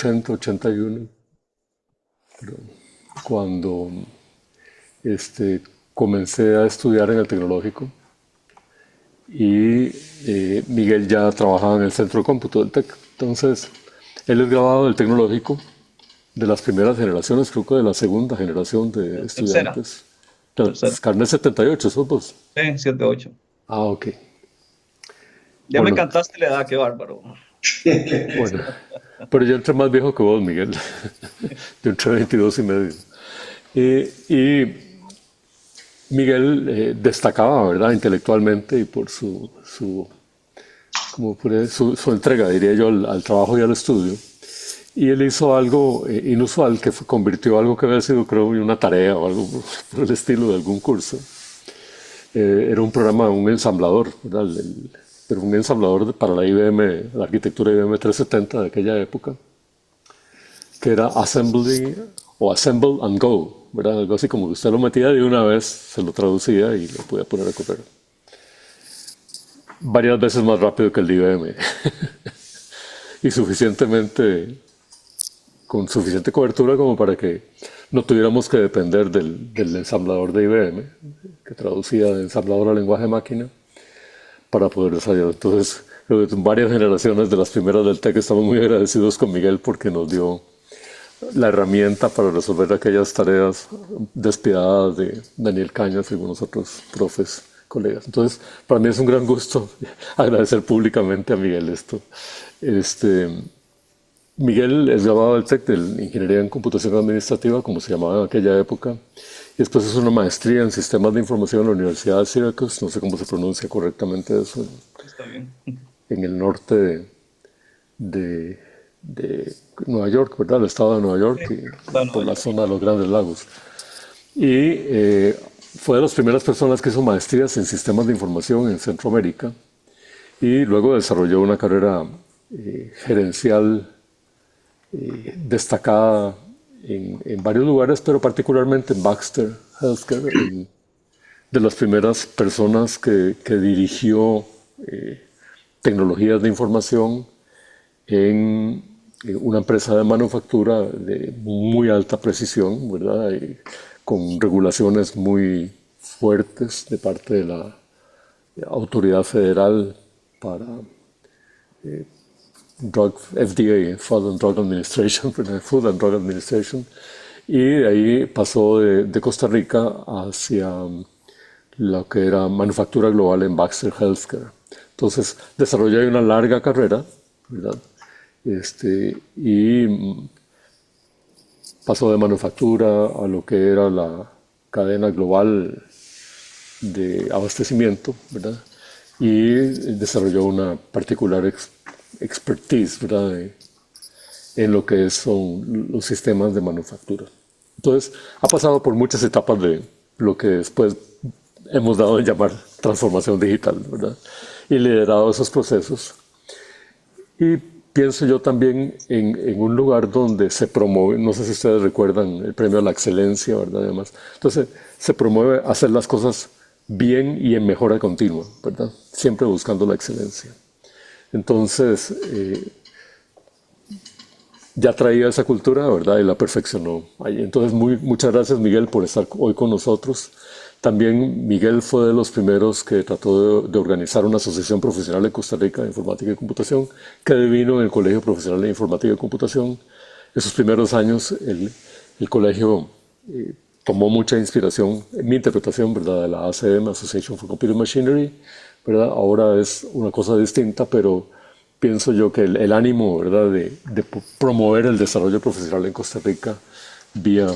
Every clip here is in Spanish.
80, 81, cuando este, comencé a estudiar en el tecnológico y Miguel ya trabajaba en el centro de cómputo del TEC. Entonces, él es graduado del tecnológico de las primeras generaciones, creo que de la segunda generación de Tercera, estudiantes. Entonces, tercera. carnet 78, ¿sos vos? Sí, 7-8. Ah, ok. Ya me Bueno, cantaste la edad, qué bárbaro. bueno. Pero yo entré más viejo que vos, Miguel. Yo entré 22 y medio. Y Miguel destacaba, ¿verdad? Intelectualmente y por su entrega, diría yo, al trabajo y al estudio. Y él hizo algo inusual que convirtió algo que había sido, creo, una tarea o algo por el estilo de algún curso. Era un programa, un ensamblador, ¿verdad? Pero un ensamblador para la IBM, la arquitectura IBM 370 de aquella época, que era Assembly o Assemble and Go, ¿verdad? Algo así como que usted lo metía de una vez, se lo traducía y lo podía poner a correr. Varias veces más rápido que el de IBM. Y con suficiente cobertura como para que no tuviéramos que depender del ensamblador de IBM, que traducía de ensamblador a lenguaje máquina, para poder desarrollar. Entonces, creo que varias generaciones de las primeras del TEC estamos muy agradecidos con Miguel porque nos dio la herramienta para resolver aquellas tareas despiadadas de Daniel Cañas y algunos otros profes, colegas. Entonces, para mí es un gran gusto agradecer públicamente a Miguel esto. Este, Miguel es graduado del TEC de Ingeniería en Computación Administrativa, como se llamaba en aquella época, y después hizo una maestría en Sistemas de Información en la Universidad de Syracuse, no sé cómo se pronuncia correctamente eso, Está bien. en el norte de, de Nueva York, ¿verdad? El estado de Nueva Sí, York, está y en por Nueva la York. zona de los Grandes Lagos. Y fue de las primeras personas que hizo maestrías en sistemas de información en Centroamérica y luego desarrolló una carrera gerencial destacada en varios lugares, pero particularmente en Baxter Healthcare, de las primeras personas que dirigió tecnologías de información en una empresa de manufactura de muy alta precisión, ¿verdad? Y con regulaciones muy fuertes de parte de la autoridad federal para FDA, Food and Drug Administration, Food and Drug Administration, y de ahí pasó de Costa Rica hacia lo que era manufactura global en Baxter Healthcare. Entonces desarrolló ahí una larga carrera, ¿verdad? Y pasó de manufactura a lo que era la cadena global de abastecimiento, ¿verdad? Y desarrolló una particular expertise, ¿verdad? En lo que son los sistemas de manufactura. Entonces, ha pasado por muchas etapas de lo que después hemos dado en llamar transformación digital, ¿verdad? Y liderado esos procesos. Y pienso yo también en un lugar donde se promueve, no sé si ustedes recuerdan el premio a la excelencia, ¿verdad? Además, entonces se promueve hacer las cosas bien y en mejora continua, ¿verdad? Siempre buscando la excelencia. Entonces, ya traía esa cultura, ¿verdad? Y la perfeccionó ahí. Entonces, muchas gracias, Miguel, por estar hoy con nosotros. También Miguel fue de los primeros que trató de organizar una asociación profesional en Costa Rica de informática y computación, que vino en el Colegio Profesional de Informática y Computación. Esos primeros años, el colegio tomó mucha inspiración en mi interpretación, ¿verdad? De la ACM, Association for Computer Machinery, ¿verdad? Ahora es una cosa distinta, pero pienso yo que el ánimo, ¿verdad? De promover el desarrollo profesional en Costa Rica vía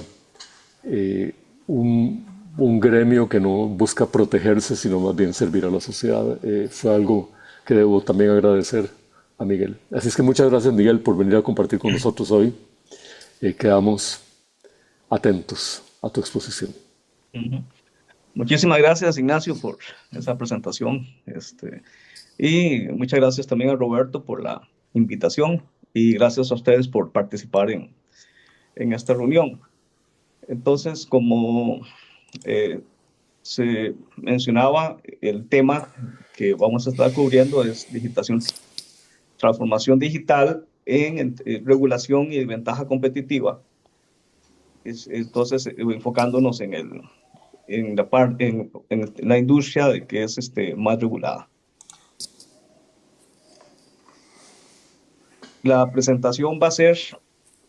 un gremio que no busca protegerse, sino más bien servir a la sociedad, fue algo que debo también agradecer a Miguel. Así es que muchas gracias, Miguel, por venir a compartir con nosotros hoy. Quedamos atentos a tu exposición. Ujú. Muchísimas gracias, Ignacio, por esa presentación. Y muchas gracias también a Roberto por la invitación y gracias a ustedes por participar en esta reunión. Entonces, como eh, se mencionaba, el tema que vamos a estar cubriendo es digitación, transformación digital en regulación y ventaja competitiva. Entonces, enfocándonos en la industria de que es más regulada. La presentación va a ser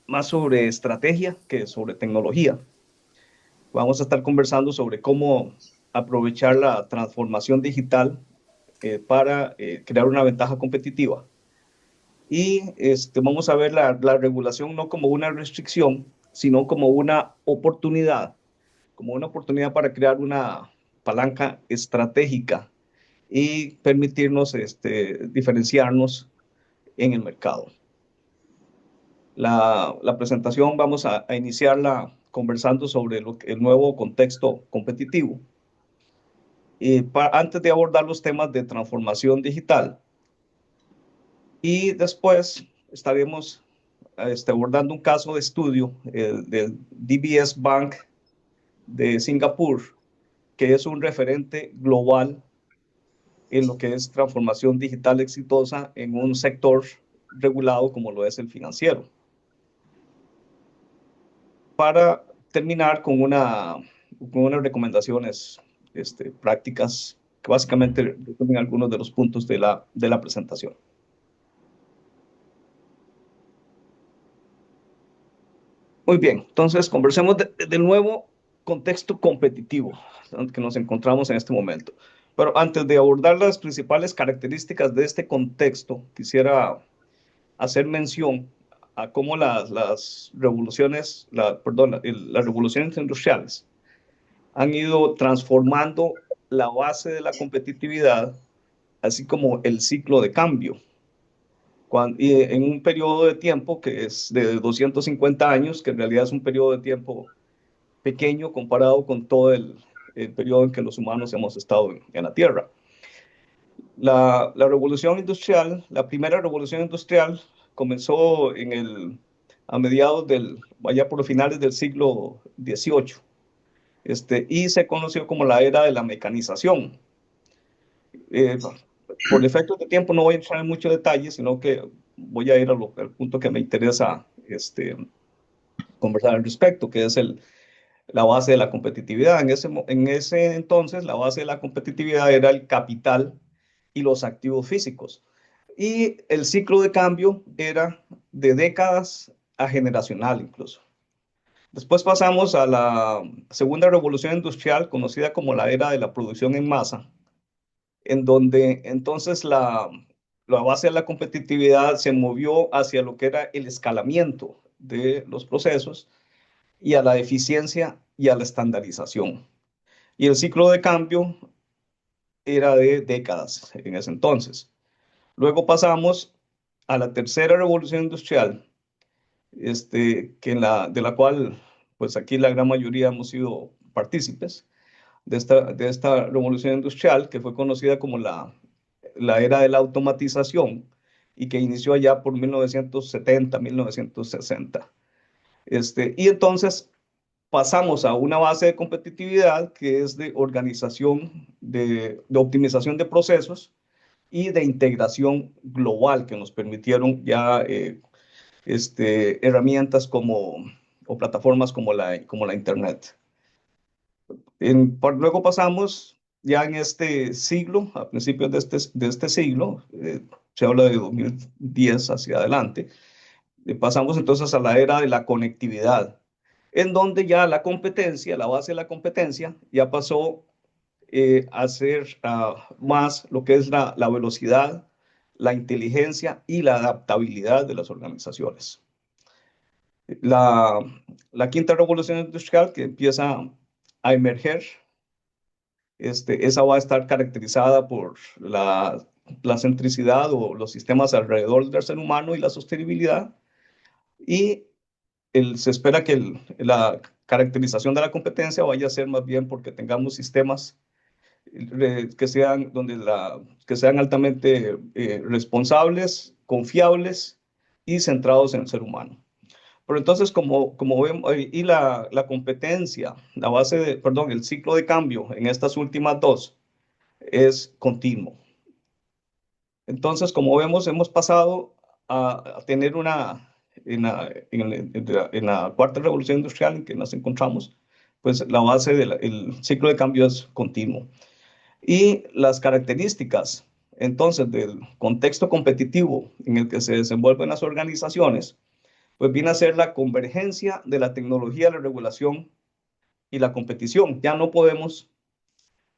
más sobre estrategia que sobre tecnología. Vamos a estar conversando sobre cómo aprovechar la transformación digital para crear una ventaja competitiva. Y vamos a ver la regulación no como una restricción, sino como una oportunidad para crear una palanca estratégica y permitirnos diferenciarnos en el mercado. La presentación vamos a iniciarla conversando sobre el nuevo contexto competitivo. Antes de abordar los temas de transformación digital, y después estaremos abordando un caso de estudio del DBS Bank de Singapur, que es un referente global en lo que es transformación digital exitosa en un sector regulado como lo es el financiero. Para terminar con unas recomendaciones prácticas que básicamente resumen algunos de los puntos de la presentación. Muy bien, entonces conversemos del nuevo contexto competitivo en que nos encontramos en este momento. Pero antes de abordar las principales características de este contexto, quisiera hacer mención a cómo las revoluciones, las revoluciones industriales han ido transformando la base de la competitividad, así como el ciclo de cambio. Y en un periodo de tiempo que es de 250 años, que en realidad es un periodo de tiempo pequeño comparado con todo el periodo en que los humanos hemos estado en la Tierra. La revolución industrial, la primera revolución industrial, comenzó a mediados allá por los finales del siglo XVIII, y se conoció como la era de la mecanización. Por efectos de tiempo no voy a entrar en muchos detalles, sino que voy a ir al punto que me interesa conversar al respecto, que es la base de la competitividad. En ese entonces, la base de la competitividad era el capital y los activos físicos. Y el ciclo de cambio era de décadas a generacional incluso. Después pasamos a la segunda revolución industrial, conocida como la era de la producción en masa, en donde entonces la base de la competitividad se movió hacia lo que era el escalamiento de los procesos y a la eficiencia y a la estandarización. Y el ciclo de cambio era de décadas en ese entonces. Luego pasamos a la tercera revolución industrial, de la cual pues aquí la gran mayoría hemos sido partícipes de esta revolución industrial, que fue conocida como la era de la automatización y que inició allá por 1970, 1960. Y entonces pasamos a una base de competitividad que es de organización, de optimización de procesos y de integración global que nos permitieron ya herramientas o plataformas como la Internet. Luego pasamos ya en este siglo, a principios de este siglo, se habla de 2010 hacia adelante, pasamos entonces a la era de la conectividad, en donde ya la competencia, la base de la competencia, ya pasó a ser más lo que es la velocidad, la inteligencia y la adaptabilidad de las organizaciones. La, la quinta revolución industrial que empieza a emerger, esa va a estar caracterizada por la centricidad o los sistemas alrededor del ser humano y la sostenibilidad. Y se espera que la caracterización de la competencia vaya a ser más bien porque tengamos sistemas que sean altamente responsables, confiables y centrados en el ser humano. Pero entonces, como vemos, y la competencia, el ciclo de cambio en estas últimas dos es continuo. Entonces, como vemos, hemos pasado a tener en la cuarta revolución industrial en que nos encontramos, pues la base del ciclo de cambio es continuo. Y las características, entonces, del contexto competitivo en el que se desenvuelven las organizaciones, pues viene a ser la convergencia de la tecnología, la regulación y la competición. Ya no podemos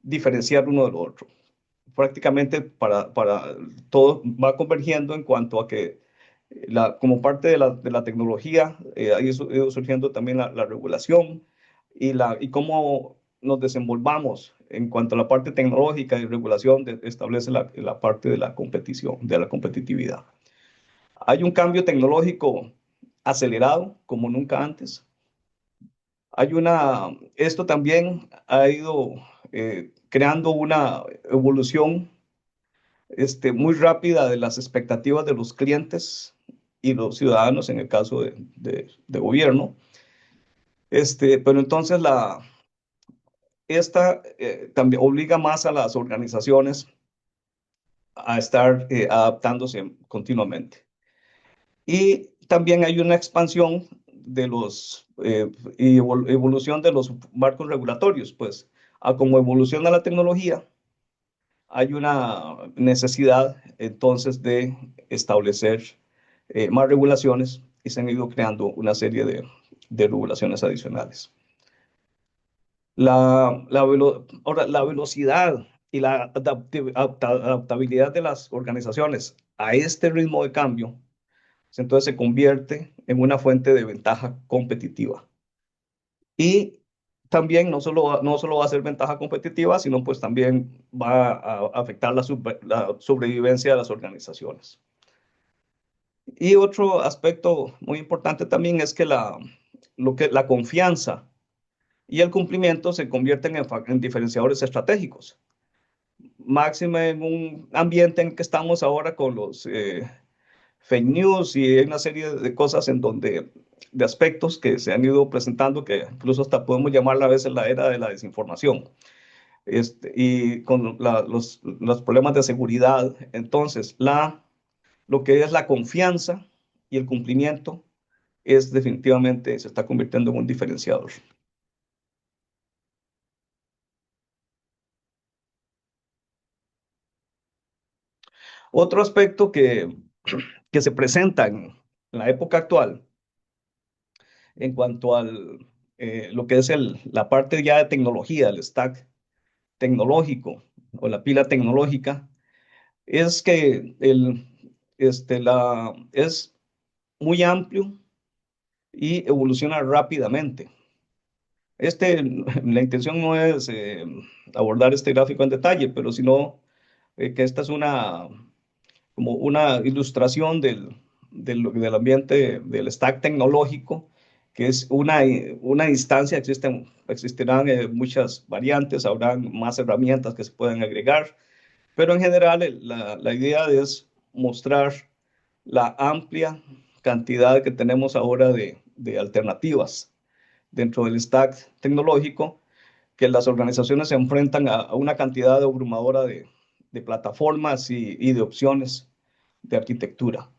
diferenciar uno del otro. Prácticamente para todo va convergiendo en cuanto a que como parte de la tecnología ha ido surgiendo también la regulación y cómo nos desenvolvamos en cuanto a la parte tecnológica y regulación establece la parte de la competición, de la competitividad. Hay un cambio tecnológico acelerado como nunca antes. Esto también ha ido creando una evolución muy rápida de las expectativas de los clientes y los ciudadanos en el caso de gobierno. Pero entonces esta también obliga más a las organizaciones a estar adaptándose continuamente. Y también hay una expansión y evolución de los marcos regulatorios, pues a como evoluciona la tecnología, hay una necesidad entonces de establecer más regulaciones y se han ido creando una serie de regulaciones adicionales. Ahora, la velocidad y la adaptabilidad de las organizaciones a este ritmo de cambio, entonces se convierte en una fuente de ventaja competitiva. Y también no solo va a ser ventaja competitiva, sino pues también va a afectar la sobrevivencia de las organizaciones. Y otro aspecto muy importante también es que la confianza y el cumplimiento se convierten en diferenciadores estratégicos. Máxime en un ambiente en que estamos ahora con los fake news y hay una serie de cosas de aspectos que se han ido presentando que incluso hasta podemos llamarla a veces la era de la desinformación. Y con los problemas de seguridad, entonces lo que es la confianza y el cumplimiento definitivamente se está convirtiendo en un diferenciador. Otro aspecto que se presenta en la época actual en cuanto a lo que es la parte ya de tecnología, el stack tecnológico o la pila tecnológica, es que es muy amplio y evoluciona rápidamente. La intención no es abordar este gráfico en detalle, pero sino que esta es como una ilustración del ambiente, del stack tecnológico, que es una instancia, existirán muchas variantes, habrán más herramientas que se pueden agregar, pero en general la idea es mostrar la amplia cantidad que tenemos ahora de alternativas dentro del stack tecnológico, que las organizaciones se enfrentan a una cantidad abrumadora de plataformas y de opciones de arquitectura.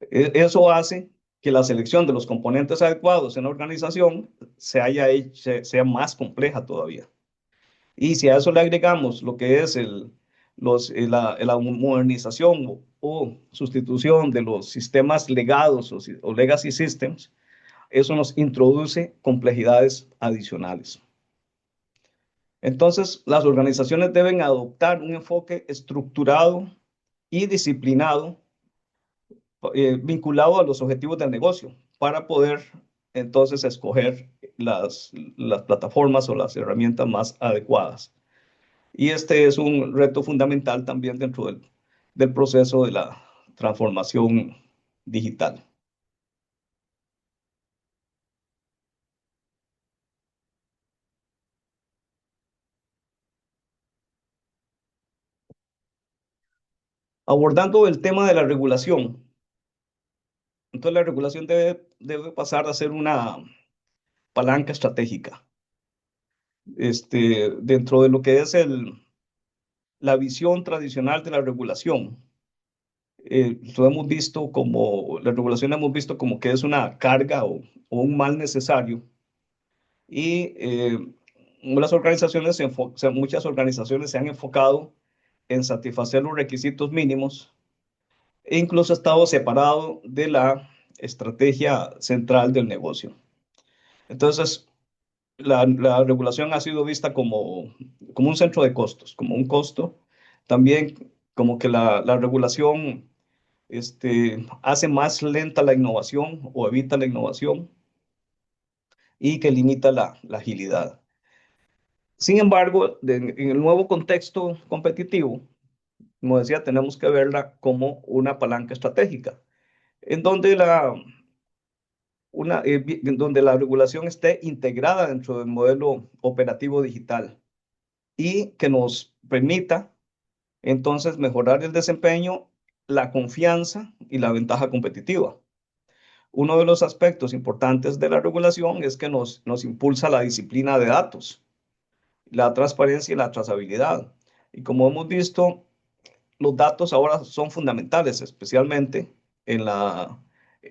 Eso hace que la selección de los componentes adecuados en la organización sea más compleja todavía. Y si a eso le agregamos lo que es la modernización o sustitución de los sistemas legados o legacy systems, eso nos introduce complejidades adicionales. Entonces, las organizaciones deben adoptar un enfoque estructurado y disciplinado vinculado a los objetivos del negocio para poder entonces escoger las plataformas o las herramientas más adecuadas. Y este es un reto fundamental también dentro del proceso de la transformación digital. Abordando el tema de la regulación, entonces la regulación debe pasar a ser una palanca estratégica. Dentro de lo que es la visión tradicional de la regulación, lo hemos visto como, la regulación la hemos visto como que es una carga o un mal necesario. Y muchas organizaciones se han enfocado en satisfacer los requisitos mínimos e incluso ha estado separado de la estrategia central del negocio. Entonces, la regulación ha sido vista como un centro de costos, como un costo. También como que la regulación hace más lenta la innovación o evita la innovación y que limita la agilidad. Sin embargo, en el nuevo contexto competitivo, como decía, tenemos que verla como una palanca estratégica, en donde donde la regulación esté integrada dentro del modelo operativo digital y que nos permita entonces mejorar el desempeño, la confianza y la ventaja competitiva. Uno de los aspectos importantes de la regulación es que nos impulsa la disciplina de datos, la transparencia y la trazabilidad. Y como hemos visto, los datos ahora son fundamentales, especialmente en la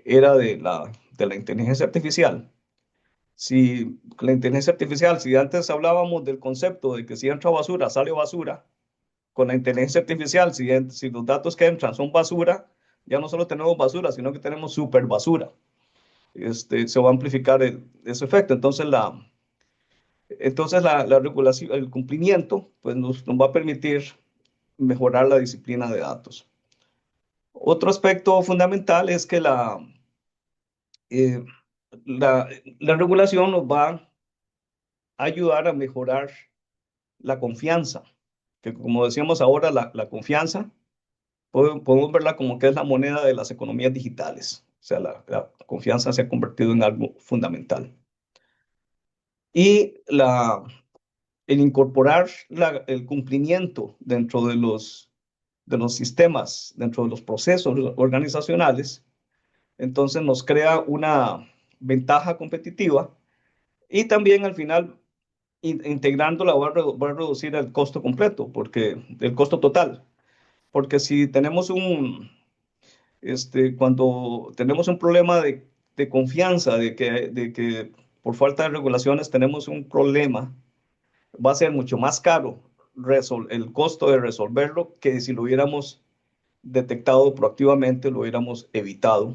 era de la inteligencia artificial. Si la inteligencia artificial, si antes hablábamos del concepto de que si entra basura, sale basura, con la inteligencia artificial, si los datos que entran son basura, ya no solo tenemos basura, sino que tenemos super basura. Se va a amplificar ese efecto. Entonces la regulación, el cumplimiento, pues nos va a permitir mejorar la disciplina de datos. Otro aspecto fundamental es que eh, la regulación nos va a ayudar a mejorar la confianza, que como decíamos ahora, la confianza podemos verla como que es la moneda de las economías digitales. O sea, la confianza se ha convertido en algo fundamental. Y el incorporar el cumplimiento dentro de los sistemas, dentro de los procesos organizacionales, entonces nos crea una ventaja competitiva y también al final integrándola va a reducir el costo completo, porque el costo total, porque si tenemos cuando tenemos un problema de confianza, de que por falta de regulaciones tenemos un problema, va a ser mucho más caro el costo de resolverlo que si lo hubiéramos detectado proactivamente, lo hubiéramos evitado.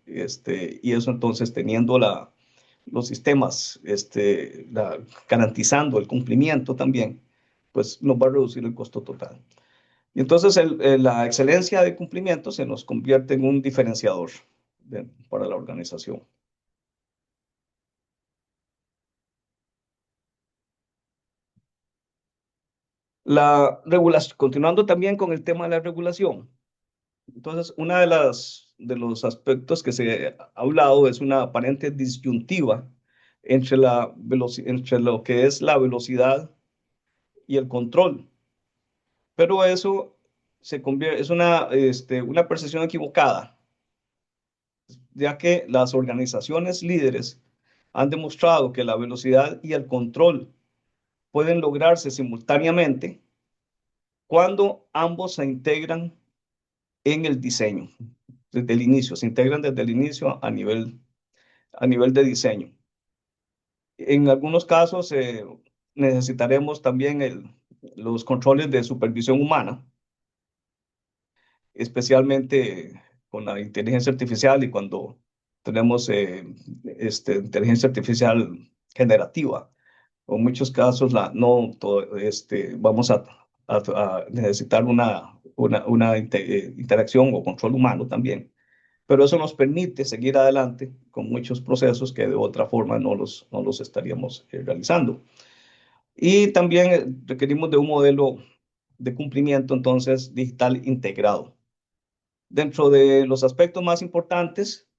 Y eso entonces teniendo los sistemas garantizando el cumplimiento también, pues nos va a reducir el costo total. Y entonces la excelencia de cumplimiento se nos convierte en un diferenciador para la organización. Continuando también con el tema de la regulación. Entonces, una de los aspectos que se ha hablado es una aparente disyuntiva entre lo que es la velocidad y el control. Pero eso es una percepción equivocada, ya que las organizaciones líderes han demostrado que la velocidad y el control pueden lograrse simultáneamente cuando ambos se integran en el diseño, desde el inicio, se integran desde el inicio a nivel de diseño. En algunos casos necesitaremos también los controles de supervisión humana, especialmente con la inteligencia artificial y cuando tenemos inteligencia artificial generativa. En muchos casos vamos a necesitar una interacción o control humano también. Pero eso nos permite seguir adelante con muchos procesos que de otra forma no los estaríamos realizando. Y también requerimos de un modelo de cumplimiento entonces digital integrado. Dentro de los aspectos más importantes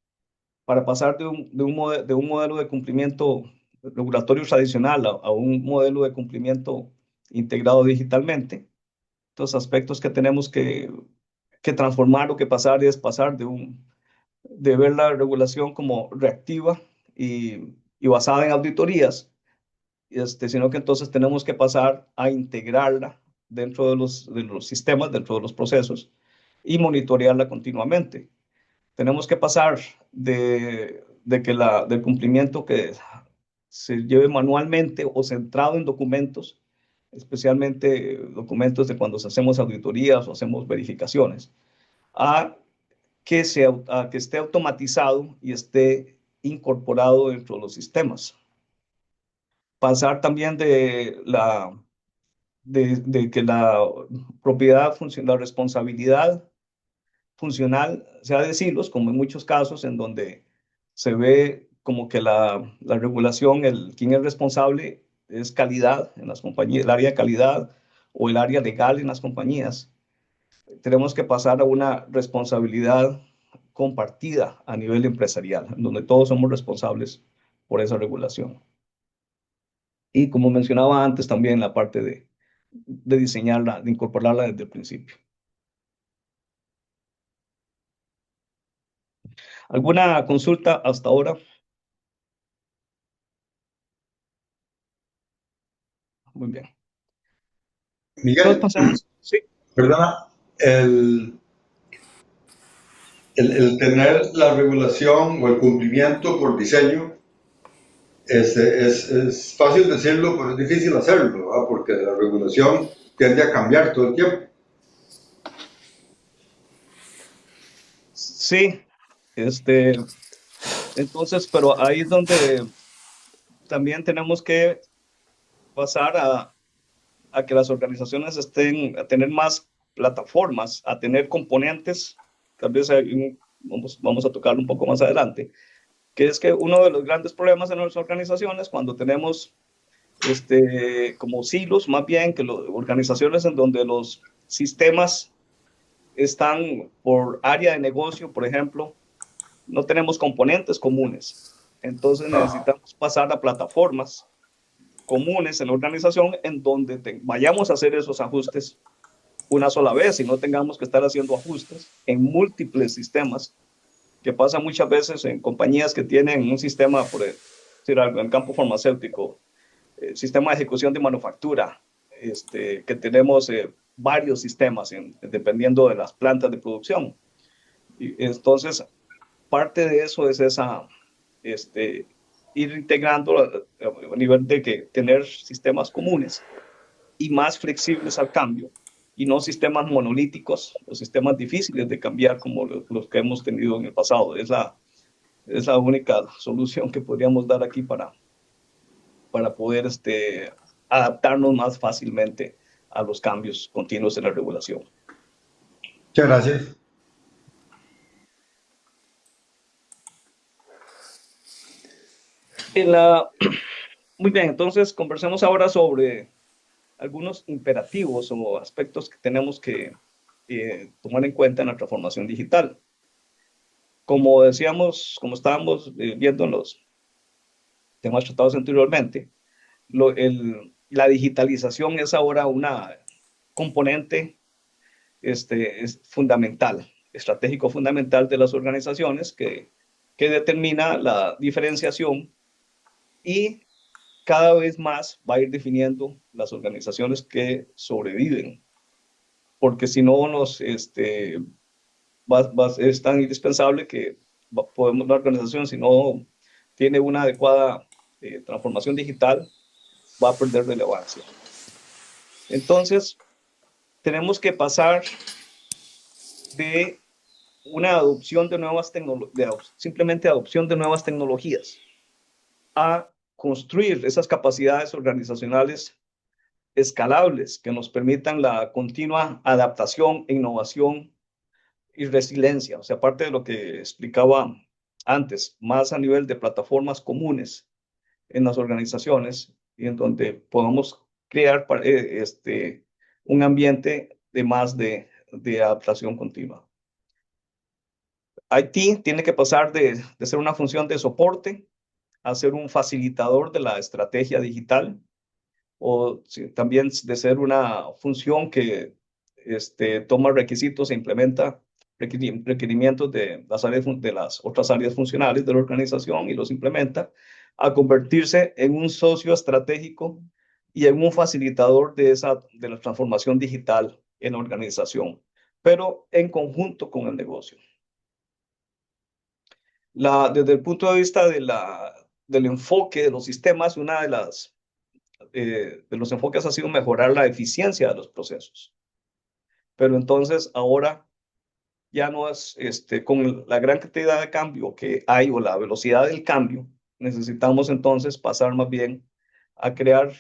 para pasar de un modelo de cumplimiento regulatorio tradicional a un modelo de cumplimiento integrado digitalmente, estos aspectos que tenemos que transformar o que pasar es pasar de ver la regulación como reactiva y basada en auditorías, sino que entonces tenemos que pasar a integrarla dentro de los sistemas, dentro de los procesos, y monitorearla continuamente. Tenemos que pasar del cumplimiento que se lleve manualmente o centrado en documentos, especialmente documentos de cuando hacemos auditorías o hacemos verificaciones, a a que esté automatizado y esté incorporado dentro de los sistemas. Pasar también de que la propiedad, la responsabilidad funcional sea de silos, como en muchos casos en donde se ve como que la regulación, quién es responsable es calidad en las compañías, el área de calidad o el área legal en las compañías. Tenemos que pasar a una responsabilidad compartida a nivel empresarial, donde todos somos responsables por esa regulación. Y como mencionaba antes, también la parte de diseñarla, de incorporarla desde el principio. ¿Alguna consulta hasta ahora? Muy bien. Entonces Miguel, pasemos. Sí. perdona, el, el tener la regulación o el cumplimiento por diseño es fácil decirlo, pero es difícil hacerlo, ¿verdad? Porque la regulación tiende a cambiar todo el tiempo. Sí, entonces, pero ahí es donde también tenemos que pasar a que las organizaciones a tener más plataformas, a tener componentes, tal vez vamos a tocarlo un poco más adelante, que es que uno de los grandes problemas en nuestras organizaciones cuando tenemos como silos, más bien que organizaciones en donde los sistemas están por área de negocio, por ejemplo, no tenemos componentes comunes. Entonces necesitamos pasar a plataformas comunes en la organización en donde vayamos a hacer esos ajustes una sola vez y no tengamos que estar haciendo ajustes en múltiples sistemas, que pasa muchas veces en compañías que tienen un sistema, por decir algo, en el campo farmacéutico, sistema de ejecución de manufactura, que tenemos varios sistemas dependiendo de las plantas de producción. Y entonces, parte de eso es ir integrando a nivel de que tener sistemas comunes y más flexibles al cambio y no sistemas monolíticos o sistemas difíciles de cambiar como los que hemos tenido en el pasado. Es la única solución que podríamos dar aquí para poder adaptarnos más fácilmente a los cambios continuos en la regulación. Muchas gracias. Muy bien, entonces conversemos ahora sobre algunos imperativos o aspectos que tenemos que tomar en cuenta en la transformación digital. Como decíamos, como estábamos viendo en los temas tratados anteriormente, la digitalización es ahora una componente es fundamental, estratégico fundamental de las organizaciones que determina la diferenciación y cada vez más va a ir definiendo las organizaciones que sobreviven, porque si no es tan indispensable que podemos una organización, si no tiene una adecuada transformación digital, va a perder relevancia. Entonces, tenemos que pasar de una adopción de nuevas tecnologías, simplemente adopción de nuevas tecnologías, a construir esas capacidades organizacionales escalables que nos permitan la continua adaptación, innovación y resiliencia. O sea, aparte de lo que explicaba antes, más a nivel de plataformas comunes en las organizaciones y en donde podamos crear un ambiente de más de adaptación continua. IT tiene que pasar de ser una función de soporte a ser un facilitador de la estrategia digital o también de ser una función que toma requisitos e implementa requerimientos de de las otras áreas funcionales de la organización y los implementa, a convertirse en un socio estratégico y en un facilitador de la transformación digital en la organización, pero en conjunto con el negocio. Desde el punto de vista del enfoque de los sistemas, una de los enfoques ha sido mejorar la eficiencia de los procesos. Pero entonces ahora ya no es con la gran cantidad de cambio que hay o la velocidad del cambio, necesitamos entonces pasar más bien a crear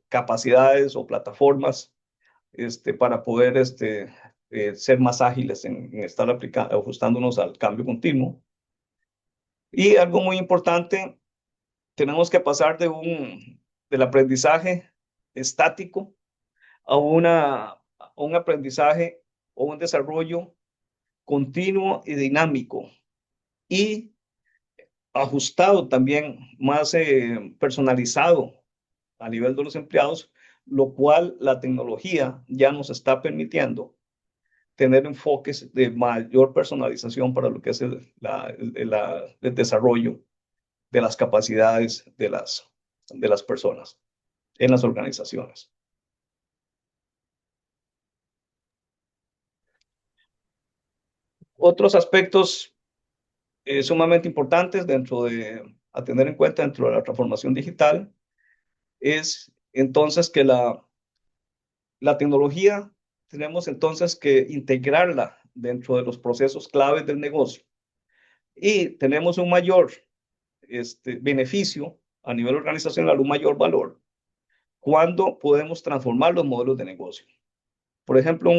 capacidades o plataformas para poder ser más ágiles en estar ajustándonos al cambio continuo. Y algo muy importante, tenemos que pasar del aprendizaje estático a un aprendizaje o un desarrollo continuo y dinámico y ajustado también, más personalizado a nivel de los empleados, lo cual la tecnología ya nos está permitiendo tener enfoques de mayor personalización para lo que es el desarrollo de las capacidades de las personas en las organizaciones. Otros aspectos sumamente importantes a tener en cuenta dentro de la transformación digital es entonces que la tecnología tenemos entonces que integrarla dentro de los procesos claves del negocio y tenemos un mayor beneficio a nivel organizacional, un mayor valor cuando podemos transformar los modelos de negocio. Por ejemplo,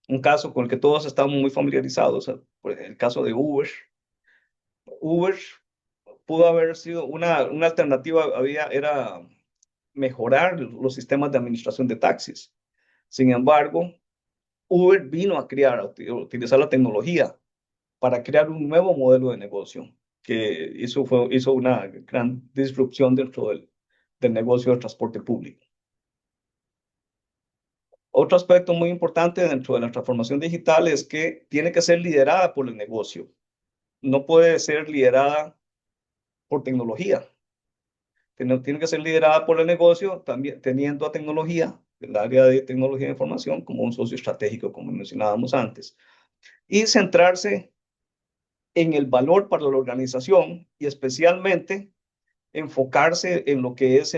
un caso con el que todos estamos muy familiarizados, el caso de Uber. Uber pudo haber sido una alternativa, era mejorar los sistemas de administración de taxis. Sin embargo, Uber vino a utilizar la tecnología para crear un nuevo modelo de negocio que hizo una gran disrupción dentro del negocio del transporte público. Otro aspecto muy importante dentro de la transformación digital es que tiene que ser liderada por el negocio. No puede ser liderada por tecnología. Tiene que ser liderada por el negocio, también teniendo a tecnología, el área de tecnología de información, como un socio estratégico, como mencionábamos antes. Y centrarse en el valor para la organización y especialmente enfocarse en lo que es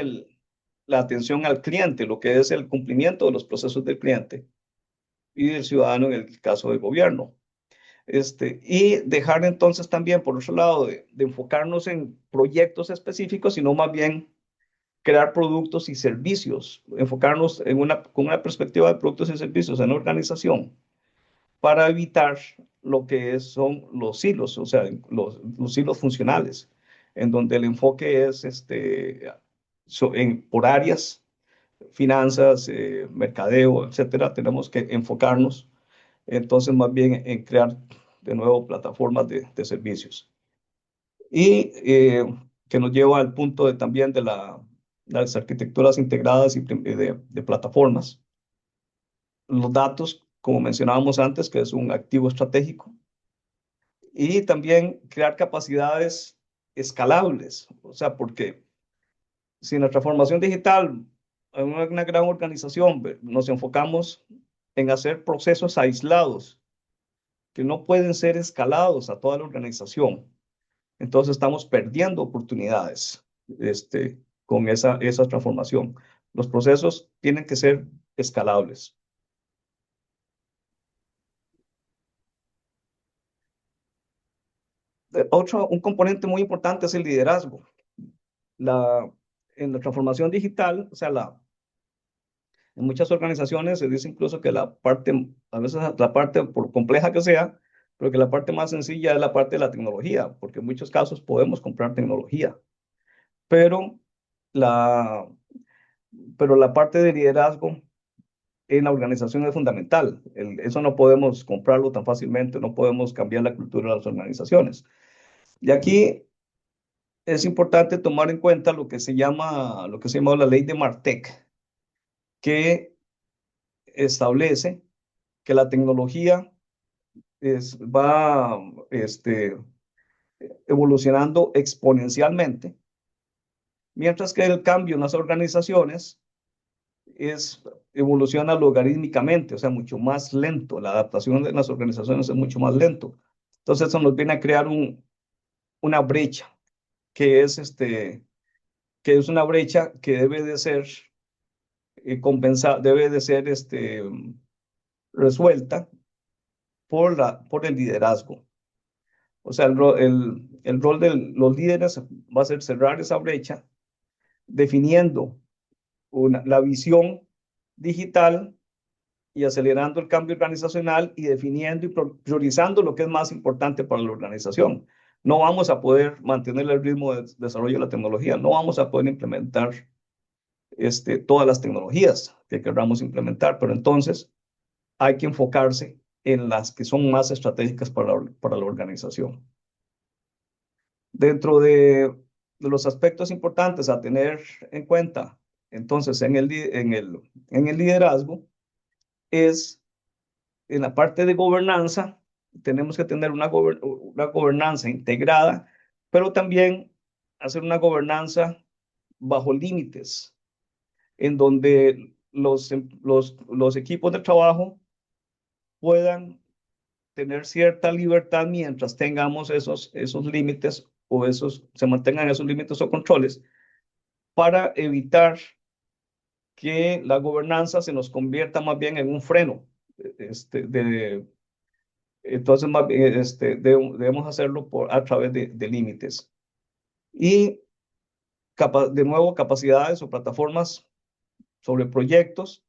la atención al cliente, lo que es el cumplimiento de los procesos del cliente y del ciudadano en el caso del gobierno. Y dejar entonces también, por otro lado, de enfocarnos en proyectos específicos, sino más bien crear productos y servicios, enfocarnos con una perspectiva de productos y servicios en la organización para evitar lo que son los silos, o sea, los silos funcionales, en donde el enfoque es por áreas, finanzas, mercadeo, etcétera. Tenemos que enfocarnos entonces más bien en crear de nuevo plataformas de servicios. Y que nos lleva al punto también de las arquitecturas integradas y de plataformas. Los datos, como mencionábamos antes, que es un activo estratégico. Y también crear capacidades escalables, o sea, porque si en la transformación digital, en una gran organización, nos enfocamos en hacer procesos aislados que no pueden ser escalados a toda la organización, entonces estamos perdiendo oportunidades con esa transformación. Los procesos tienen que ser escalables. Un componente muy importante es el liderazgo. En la transformación digital, o sea, en muchas organizaciones se dice incluso que a veces la parte, por compleja que sea, pero que la parte más sencilla es la parte de la tecnología, porque en muchos casos podemos comprar tecnología, pero la, pero la parte de liderazgo en la organización es fundamental. Eso no podemos comprarlo tan fácilmente, no podemos cambiar la cultura de las organizaciones. Y aquí es importante tomar en cuenta lo que se llama la ley de Martech, que establece que la tecnología va evolucionando exponencialmente, mientras que el cambio en las organizaciones evoluciona logarítmicamente, o sea, mucho más lento. La adaptación de las organizaciones es mucho más lento. Entonces, eso nos viene a crear una brecha, que es, que es una brecha que debe de ser compensada, debe de ser resuelta por el liderazgo. O sea, el rol de los líderes va a ser cerrar esa brecha, definiendo la visión digital y acelerando el cambio organizacional y definiendo y priorizando lo que es más importante para la organización. No vamos a poder mantener el ritmo de desarrollo de la tecnología, no vamos a poder implementar todas las tecnologías que queramos implementar, pero entonces hay que enfocarse en las que son más estratégicas para la organización. Dentro de los aspectos importantes a tener en cuenta, entonces, en el liderazgo, es en la parte de gobernanza, tenemos que tener una gobernanza integrada, pero también hacer una gobernanza bajo límites, en donde los equipos de trabajo puedan tener cierta libertad mientras tengamos esos límites o se mantengan esos límites o controles para evitar que la gobernanza se nos convierta más bien en un freno. Entonces, más bien, debemos hacerlo a través de límites. Y de nuevo, capacidades o plataformas sobre proyectos.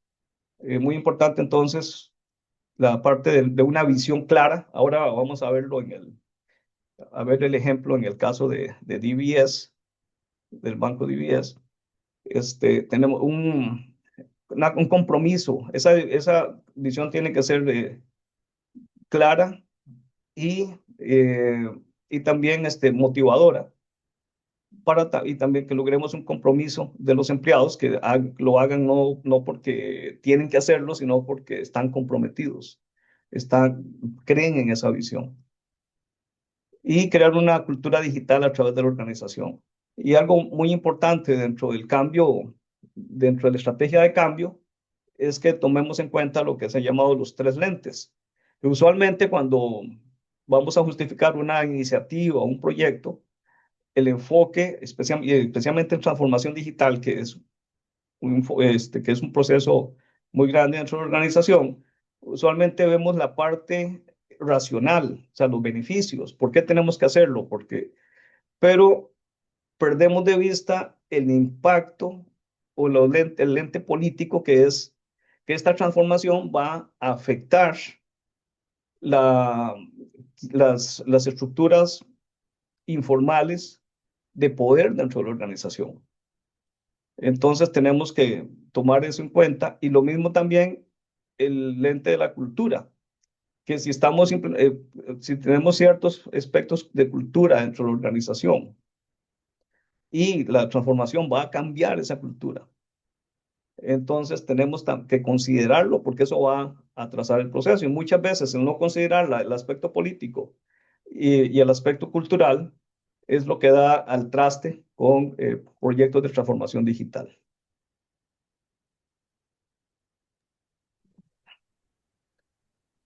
Muy importante entonces la parte de una visión clara. Ahora vamos a verlo a ver el ejemplo en el caso de DBS, del banco DBS. Tenemos un compromiso. Esa visión tiene que ser clara y, eh, y también motivadora y también que logremos un compromiso de los empleados que lo hagan no porque tienen que hacerlo, sino porque están comprometidos, creen en esa visión. Y crear una cultura digital a través de la organización. Y algo muy importante dentro del cambio, dentro de la estrategia de cambio, es que tomemos en cuenta lo que se ha llamado los tres lentes. Que usualmente cuando vamos a justificar una iniciativa o un proyecto, el enfoque, especialmente en transformación digital, que es un proceso muy grande dentro de la organización, usualmente vemos la parte racional, o sea, los beneficios, ¿por qué tenemos que hacerlo? Pero perdemos de vista el impacto o el lente político que es que esta transformación va a afectar la, las estructuras informales de poder dentro de la organización. Entonces tenemos que tomar eso en cuenta y lo mismo también el lente de la cultura, que si tenemos ciertos aspectos de cultura dentro de la organización y la transformación va a cambiar esa cultura, entonces tenemos que considerarlo porque eso va a atrasar el proceso y muchas veces el no considerar el aspecto político y el aspecto cultural es lo que da al traste con proyectos de transformación digital.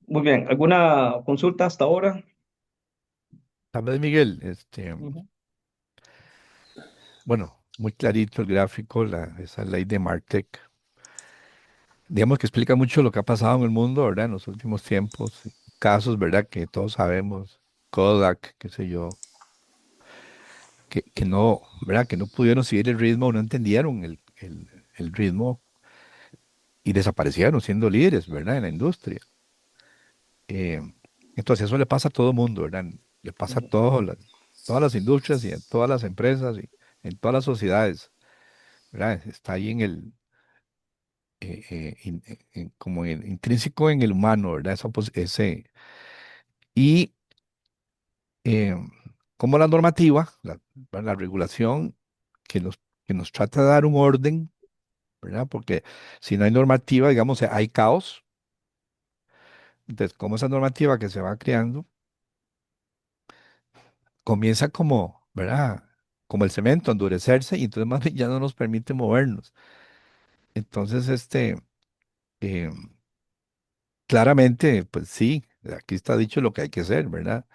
Muy bien, ¿alguna consulta hasta ahora? Tal vez, Miguel, Ujú. bueno, muy clarito el gráfico, esa ley de Martech. Digamos que explica mucho lo que ha pasado en el mundo, ¿verdad? En los últimos tiempos, casos, ¿verdad? Que todos sabemos, Kodak, qué sé yo, que no, ¿verdad? Que no pudieron seguir el ritmo, no entendieron el ritmo y desaparecieron siendo líderes, ¿verdad? En la industria. Eh, entonces eso le pasa a todo mundo, ¿verdad? Le pasa a Ujú. todas las industrias y en todas las empresas y en todas las sociedades, ¿verdad? Está ahí en como intrínseco en el humano, ¿verdad? Y eh, como la normativa, la regulación que nos trata de dar un orden, ¿verdad? Porque si no hay normativa, digamos, hay caos. Entonces, como esa normativa que se va creando comienza como, ¿verdad? Como el cemento, a endurecerse y entonces más bien ya no nos permite movernos. Entonces, eh, claramente, pues sí, aquí está dicho lo que hay que hacer, ¿verdad?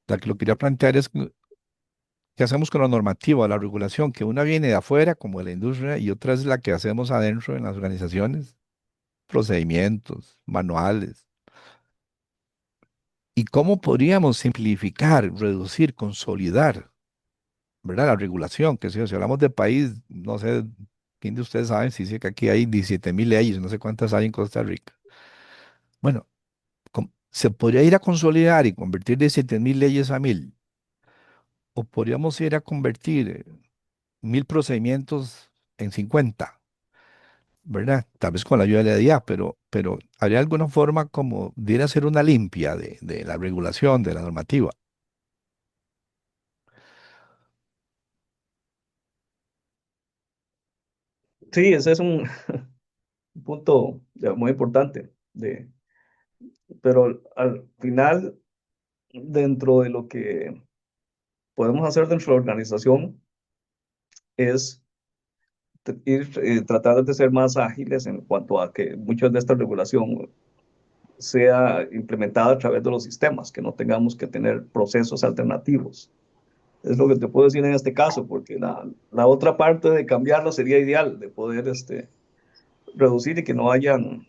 La que lo quería plantear es qué hacemos con la normativa, la regulación, que una viene de afuera, como de la industria, y otra es la que hacemos adentro en las organizaciones, procedimientos, manuales. ¿Y cómo podríamos simplificar, reducir, consolidar, ¿verdad? La regulación, que si hablamos de país, no sé, ¿quién de ustedes sabe si dice que aquí hay 17.000 leyes, no sé cuántas hay en Costa Rica? Bueno, se podría ir a consolidar y convertir de 7.000 leyes a 1.000, o podríamos ir a convertir 1.000 procedimientos en 50, ¿verdad? Tal vez con la ayuda de la DIA, pero ¿habría alguna forma como de ir a hacer una limpia de la regulación, de la normativa? Sí, ese es un punto muy importante, pero al final, dentro de lo que podemos hacer dentro de la organización, es tratar de ser más ágiles en cuanto a que muchas de esta regulación sea implementada a través de los sistemas, que no tengamos que tener procesos alternativos. Es lo que te puedo decir en este caso, porque la otra parte de cambiarlo sería ideal, de poder reducir y que no hayan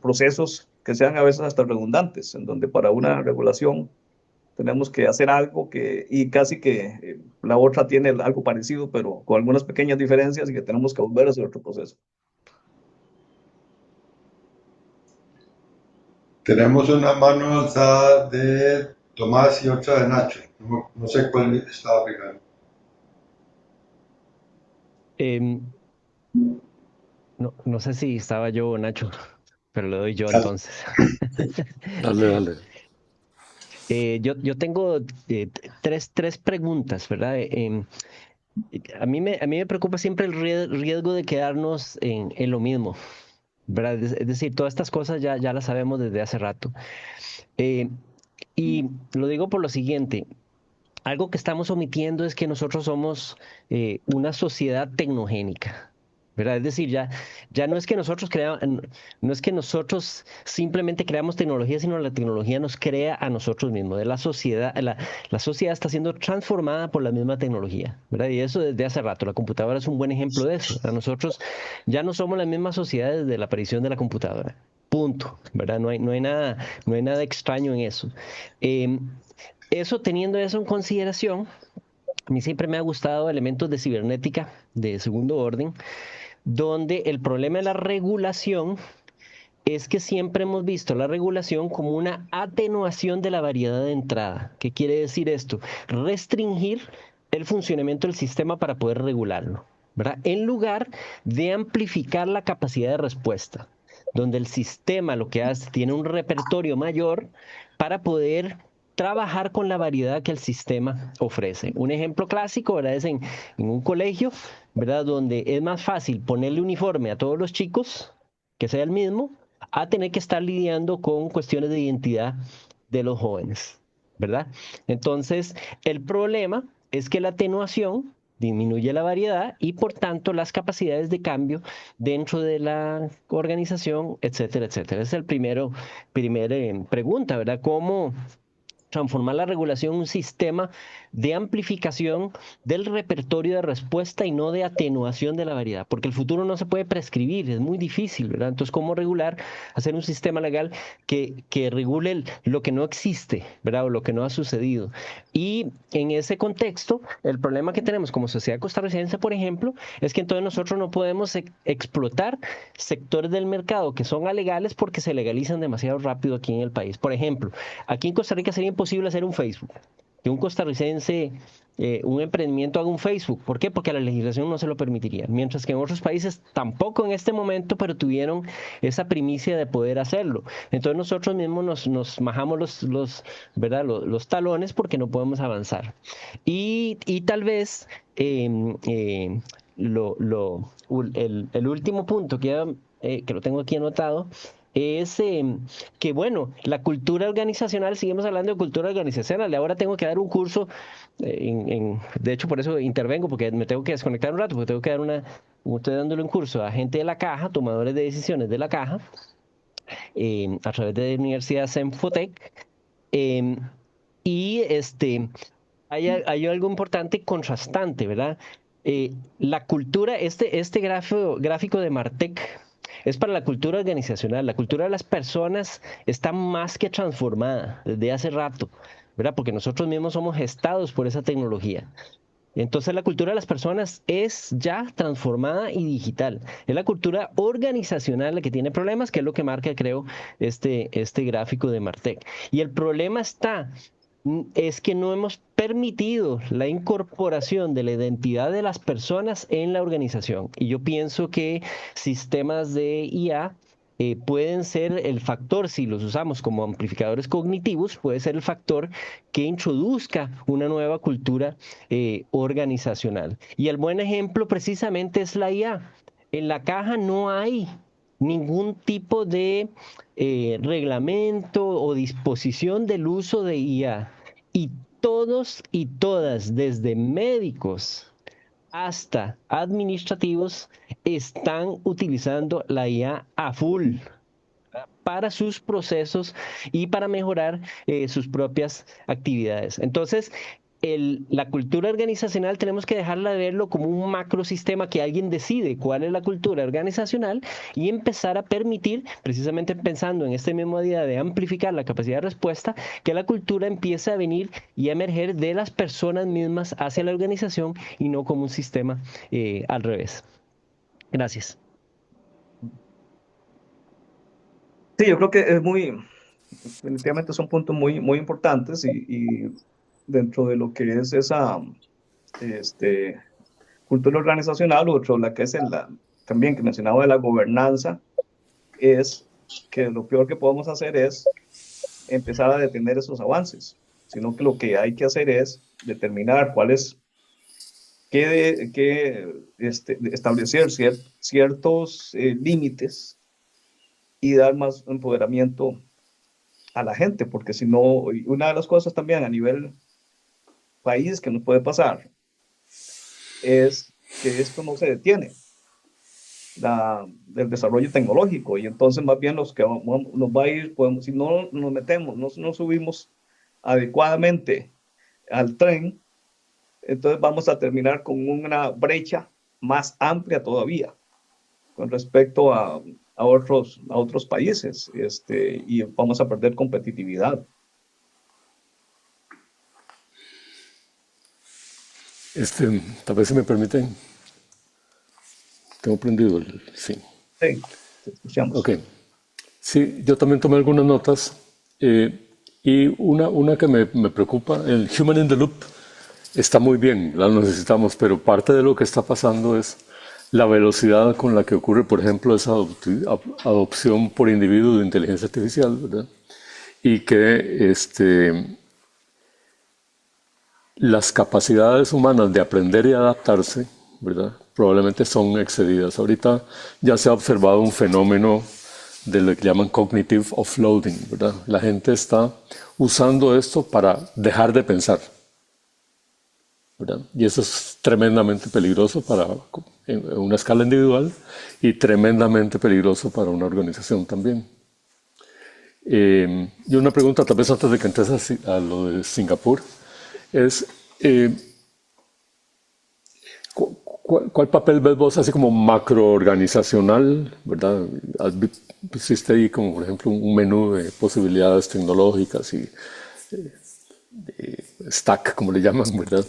procesos que sean a veces hasta redundantes, en donde para una regulación tenemos que hacer algo y casi que la otra tiene algo parecido, pero con algunas pequeñas diferencias y que tenemos que volver a hacer otro proceso. Tenemos una mano alzada de Tomás y otra de Nacho. No, no sé cuál estaba fijando. Em, no sé si estaba yo o Nacho, pero le doy yo entonces. Dale, dale. Yo tengo tres preguntas, ¿verdad? A mí me preocupa siempre el riesgo de quedarnos en lo mismo, ¿verdad? Es decir, todas estas cosas ya las sabemos desde hace rato. Eh, y lo digo por lo siguiente. Algo que estamos omitiendo es que nosotros somos una sociedad tecnogénica, ¿verdad? Es decir, ya no es que nosotros no es que nosotros simplemente creamos tecnología, sino la tecnología nos crea a nosotros mismos. La sociedad está siendo transformada por la misma tecnología, ¿verdad? Y eso desde hace rato. La computadora es un buen ejemplo de eso. Nosotros ya no somos la misma sociedad desde la aparición de la computadora. Punto, ¿verdad? No hay nada extraño en eso. Eh, Teniendo eso en consideración, a mí siempre me ha gustado elementos de cibernética de segundo orden, donde el problema de la regulación es que siempre hemos visto la regulación como una atenuación de la variedad de entrada. ¿Qué quiere decir esto? Restringir el funcionamiento del sistema para poder regularlo, ¿verdad? En lugar de amplificar la capacidad de respuesta, donde el sistema lo que hace tiene un repertorio mayor para poder trabajar con la variedad que el sistema ofrece. Un ejemplo clásico, ¿verdad? Es en un colegio, ¿verdad? Donde es más fácil ponerle uniforme a todos los chicos, que sea el mismo, a tener que estar lidiando con cuestiones de identidad de los jóvenes, ¿verdad? Entonces, el problema es que la atenuación disminuye la variedad y por tanto las capacidades de cambio dentro de la organización, etcétera, etcétera. Esa es el primera pregunta, ¿verdad? ¿Cómo transformar la regulación en un sistema de amplificación del repertorio de respuesta y no de atenuación de la variedad? Porque el futuro no se puede prescribir, es muy difícil, ¿verdad? Entonces, ¿cómo regular? Hacer un sistema legal que regule lo que no existe, ¿verdad? O lo que no ha sucedido. Y en ese contexto, el problema que tenemos como sociedad costarricense, por ejemplo, es que entonces nosotros no podemos explotar sectores del mercado que son alegales porque se legalizan demasiado rápido aquí en el país. Por ejemplo, aquí en Costa Rica sería imposible hacer un Facebook. Que un costarricense, un emprendimiento haga un Facebook. ¿Por qué? Porque la legislación no se lo permitiría. Mientras que en otros países tampoco en este momento, pero tuvieron esa primicia de poder hacerlo. Entonces nosotros mismos nos majamos ¿verdad? Los talones porque no podemos avanzar. Y tal vez el último punto que lo tengo aquí anotado es que, bueno, la cultura organizacional, seguimos hablando de cultura organizacional, y ahora tengo que dar un curso, de hecho por eso intervengo, porque me tengo que desconectar un rato, porque tengo que dar estoy dándole un curso a gente de la caja, tomadores de decisiones de la caja, a través de la Universidad Senfotec, eh, y hay algo importante contrastante, ¿verdad? La cultura, este gráfico de Martech es para la cultura organizacional. La cultura de las personas está más que transformada desde hace rato, ¿verdad? Porque nosotros mismos somos gestados por esa tecnología. Entonces la cultura de las personas es ya transformada y digital. Es la cultura organizacional la que tiene problemas, que es lo que marca, creo, este gráfico de Martech. Y el problema es que no hemos permitido la incorporación de la identidad de las personas en la organización. Y yo pienso que sistemas de IA pueden ser el factor, si los usamos como amplificadores cognitivos, puede ser el factor que introduzca una nueva cultura organizacional. Y el buen ejemplo precisamente es la IA. En la caja no hay ningún tipo de reglamento o disposición del uso de IA. Y todos y todas, desde médicos hasta administrativos, están utilizando la IA a full para sus procesos y para mejorar sus propias actividades. Entonces, la cultura organizacional tenemos que dejarla de verlo como un macrosistema que alguien decide cuál es la cultura organizacional y empezar a permitir, precisamente pensando en esta misma idea de amplificar la capacidad de respuesta, que la cultura empiece a venir y a emerger de las personas mismas hacia la organización y no como un sistema al revés. Gracias. Sí, yo creo que definitivamente son puntos muy, muy importantes y dentro de lo que es esa cultura organizacional, otro, la que es también que mencionaba de la gobernanza, es que lo peor que podemos hacer es empezar a detener esos avances, sino que lo que hay que hacer es determinar establecer ciertos límites y dar más empoderamiento a la gente, porque si no, una de las cosas también a nivel país que nos puede pasar es que esto no se detiene, del desarrollo tecnológico, y entonces más bien nos va a ir, si no nos metemos, no nos subimos adecuadamente al tren, entonces vamos a terminar con una brecha más amplia todavía con respecto a otros países, y vamos a perder competitividad. Tal vez si me permiten, tengo prendido sí. Sí, te escuchamos. Ok. Sí, yo también tomé algunas notas y una que me preocupa, el Human in the Loop está muy bien, la necesitamos, pero parte de lo que está pasando es la velocidad con la que ocurre, por ejemplo, esa adopción por individuo de inteligencia artificial, ¿verdad? Y que las capacidades humanas de aprender y adaptarse, ¿verdad? Probablemente son excedidas. Ahorita ya se ha observado un fenómeno de lo que llaman cognitive offloading, ¿verdad? La gente está usando esto para dejar de pensar, ¿verdad? Y eso es tremendamente peligroso en una escala individual y tremendamente peligroso para una organización también. Y una pregunta, tal vez antes de que entres a lo de Singapur, es ¿cuál papel ves vos así como macroorganizacional, ¿verdad? Pusiste ahí como por ejemplo un menú de posibilidades tecnológicas y stack, como le llaman, ¿verdad?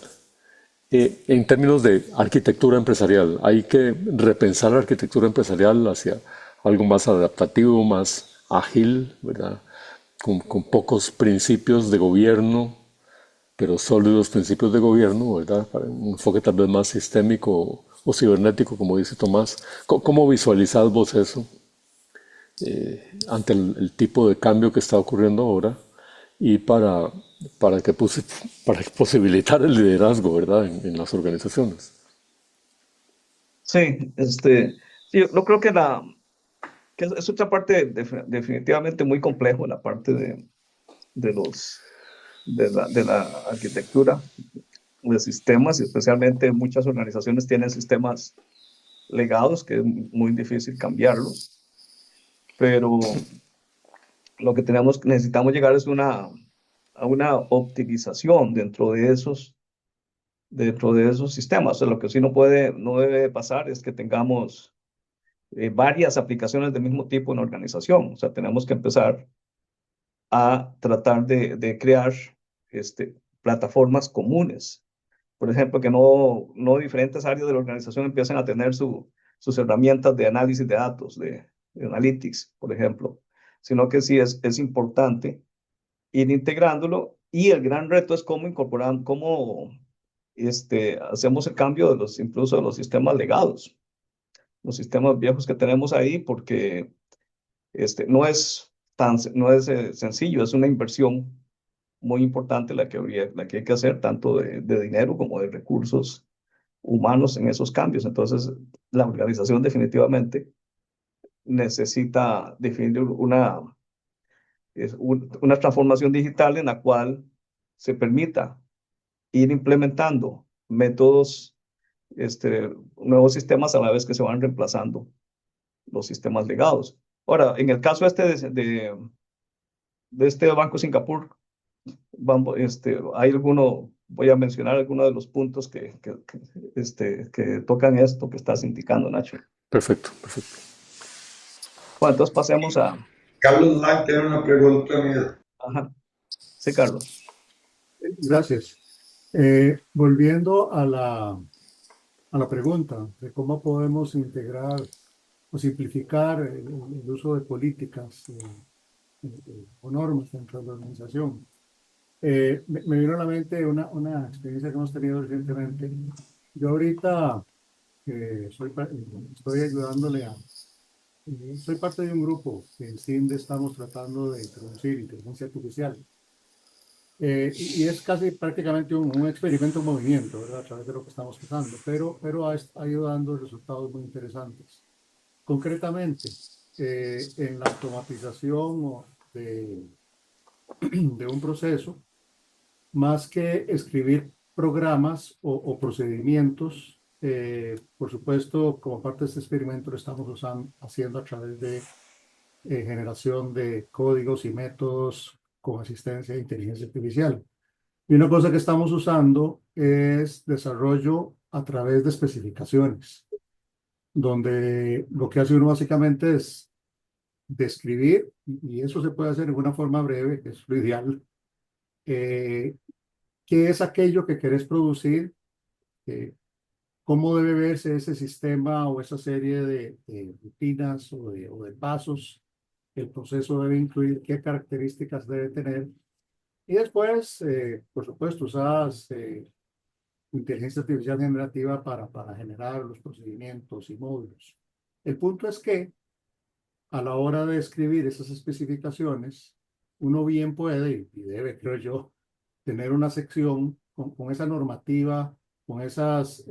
En términos de arquitectura empresarial, hay que repensar la arquitectura empresarial hacia algo más adaptativo, más ágil, ¿verdad? Con pocos principios de gobierno, pero sólidos principios de gobierno, ¿verdad? Para un enfoque tal vez más sistémico o cibernético, como dice Tomás. ¿Cómo visualizás vos eso ante el tipo de cambio que está ocurriendo ahora y para posibilitar el liderazgo, ¿verdad? En las organizaciones? Sí, sí, yo creo que que es otra parte definitivamente muy complejo, la parte de la arquitectura de sistemas, y especialmente muchas organizaciones tienen sistemas legados que es muy difícil cambiarlos, pero lo que necesitamos llegar es a una optimización dentro de esos sistemas. O sea, lo que sí no debe pasar es que tengamos varias aplicaciones del mismo tipo en la organización. O sea, tenemos que empezar a tratar de crear plataformas comunes. Por ejemplo, que no diferentes áreas de la organización empiecen a tener sus herramientas de análisis de datos, de analytics, por ejemplo, sino que sí es importante ir integrándolo, y el gran reto es cómo hacemos el cambio incluso de los sistemas legados, los sistemas viejos que tenemos ahí, porque no es sencillo, es una inversión muy importante la que hay que hacer, tanto de dinero como de recursos humanos en esos cambios. Entonces, la organización definitivamente necesita definir una transformación digital en la cual se permita ir implementando métodos, nuevos sistemas a la vez que se van reemplazando los sistemas legados. Ahora, en el caso de este Banco Singapur, voy a mencionar algunos de los puntos que tocan esto que estás indicando, Nacho. Perfecto, perfecto. Bueno, entonces pasemos a... Carlos Lang tiene una pregunta mía. Ajá. Sí, Carlos. Gracias. Volviendo a la pregunta de cómo podemos integrar o simplificar el uso de políticas o normas dentro de la organización. Me vino a la mente una experiencia que hemos tenido recientemente. Yo ahorita estoy ayudándole soy parte de un grupo que en CINDE estamos tratando de introducir inteligencia artificial. Y es casi prácticamente un experimento en movimiento, ¿verdad? A través de lo que estamos usando, pero ha ido dando resultados muy interesantes. Concretamente, en la automatización de un proceso, más que escribir programas o procedimientos, por supuesto, como parte de este experimento lo estamos haciendo a través de generación de códigos y métodos con asistencia de inteligencia artificial. Y una cosa que estamos usando es desarrollo a través de especificaciones, donde lo que hace uno básicamente es describir, y eso se puede hacer en una forma breve, que es lo ideal, qué es aquello que querés producir, cómo debe verse ese sistema o esa serie de rutinas o de pasos que el proceso debe incluir, qué características debe tener. Y después, por supuesto, usas inteligencia artificial generativa para generar los procedimientos y módulos. El punto es que a la hora de escribir esas especificaciones, uno bien puede y debe, creo yo, tener una sección con esa normativa, con esas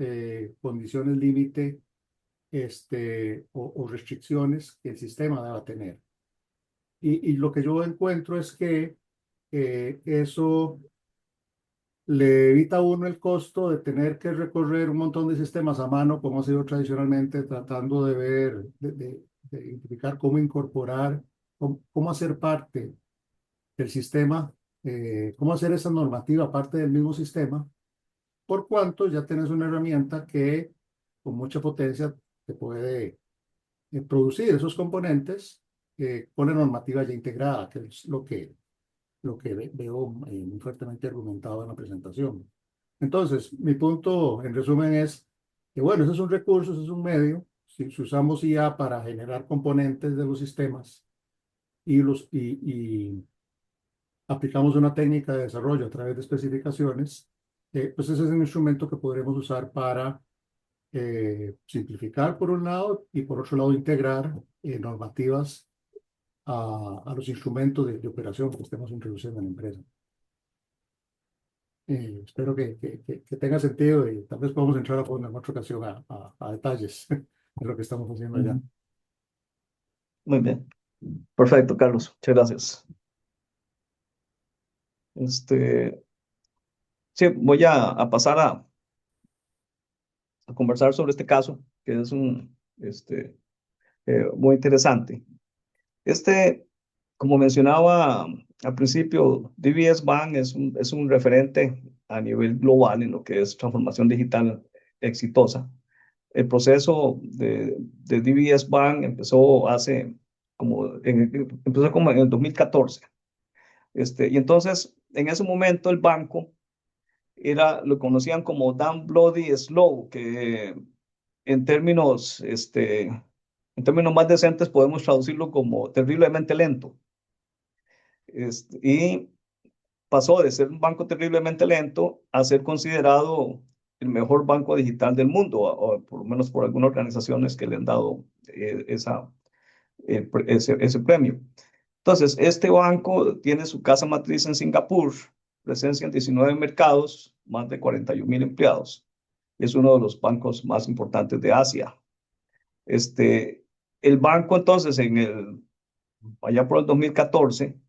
condiciones límite o restricciones que el sistema deba tener. Y lo que yo encuentro es que eso le evita a uno el costo de tener que recorrer un montón de sistemas a mano, como ha sido tradicionalmente, tratando de ver, de identificar cómo incorporar, cómo hacer parte del sistema, cómo hacer esa normativa parte del mismo sistema, por cuanto ya tienes una herramienta que con mucha potencia te puede producir esos componentes con la normativa ya integrada, que es lo que veo muy fuertemente argumentado en la presentación. Entonces, mi punto en resumen es que, bueno, ese es un recurso, ese es un medio. Si usamos IA para generar componentes de los sistemas y aplicamos una técnica de desarrollo a través de especificaciones, pues ese es un instrumento que podremos usar para simplificar por un lado y por otro lado integrar normativas a los instrumentos de operación que estemos introduciendo en la empresa. Espero que tenga sentido y tal vez podamos entrar a fondo en otra ocasión a detalles de lo que estamos haciendo allá. Muy bien. Perfecto, Carlos. Muchas gracias. Sí, voy a pasar a conversar sobre este caso, que es muy interesante. Como mencionaba al principio, DBS Bank es un referente a nivel global en lo que es transformación digital exitosa. El proceso de DBS Bank empezó como en el 2014. Y entonces, en ese momento, el banco lo conocían como Damn Bloody Slow, que en términos, en términos más decentes podemos traducirlo como terriblemente lento. Y pasó de ser un banco terriblemente lento a ser considerado el mejor banco digital del mundo, o por lo menos por algunas organizaciones que le han dado ese premio. Entonces, este banco tiene su casa matriz en Singapur, presencia en 19 mercados, más de 41,000 empleados. Es uno de los bancos más importantes de Asia. El banco entonces allá por el 2014,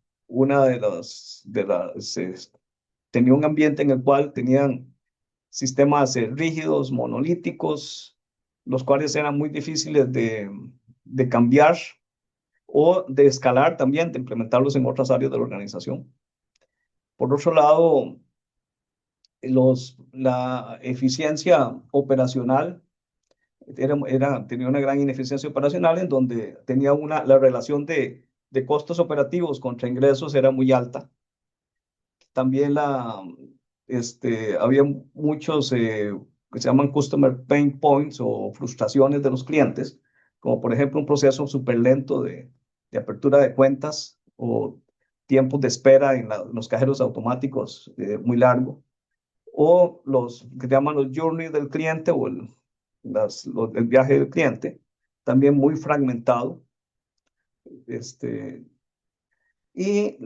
tenía un ambiente en el cual tenían sistemas rígidos, monolíticos, los cuales eran muy difíciles de cambiar o de escalar también, de implementarlos en otras áreas de la organización. Por otro lado, la eficiencia operacional tenía una gran ineficiencia operacional en donde la relación de costos operativos contra ingresos era muy alta. También había muchos que se llaman customer pain points o frustraciones de los clientes, como por ejemplo un proceso súper lento de apertura de cuentas o tiempos de espera en los cajeros automáticos muy largo, o los que llaman los journey del cliente o el viaje del cliente, también muy fragmentado. Y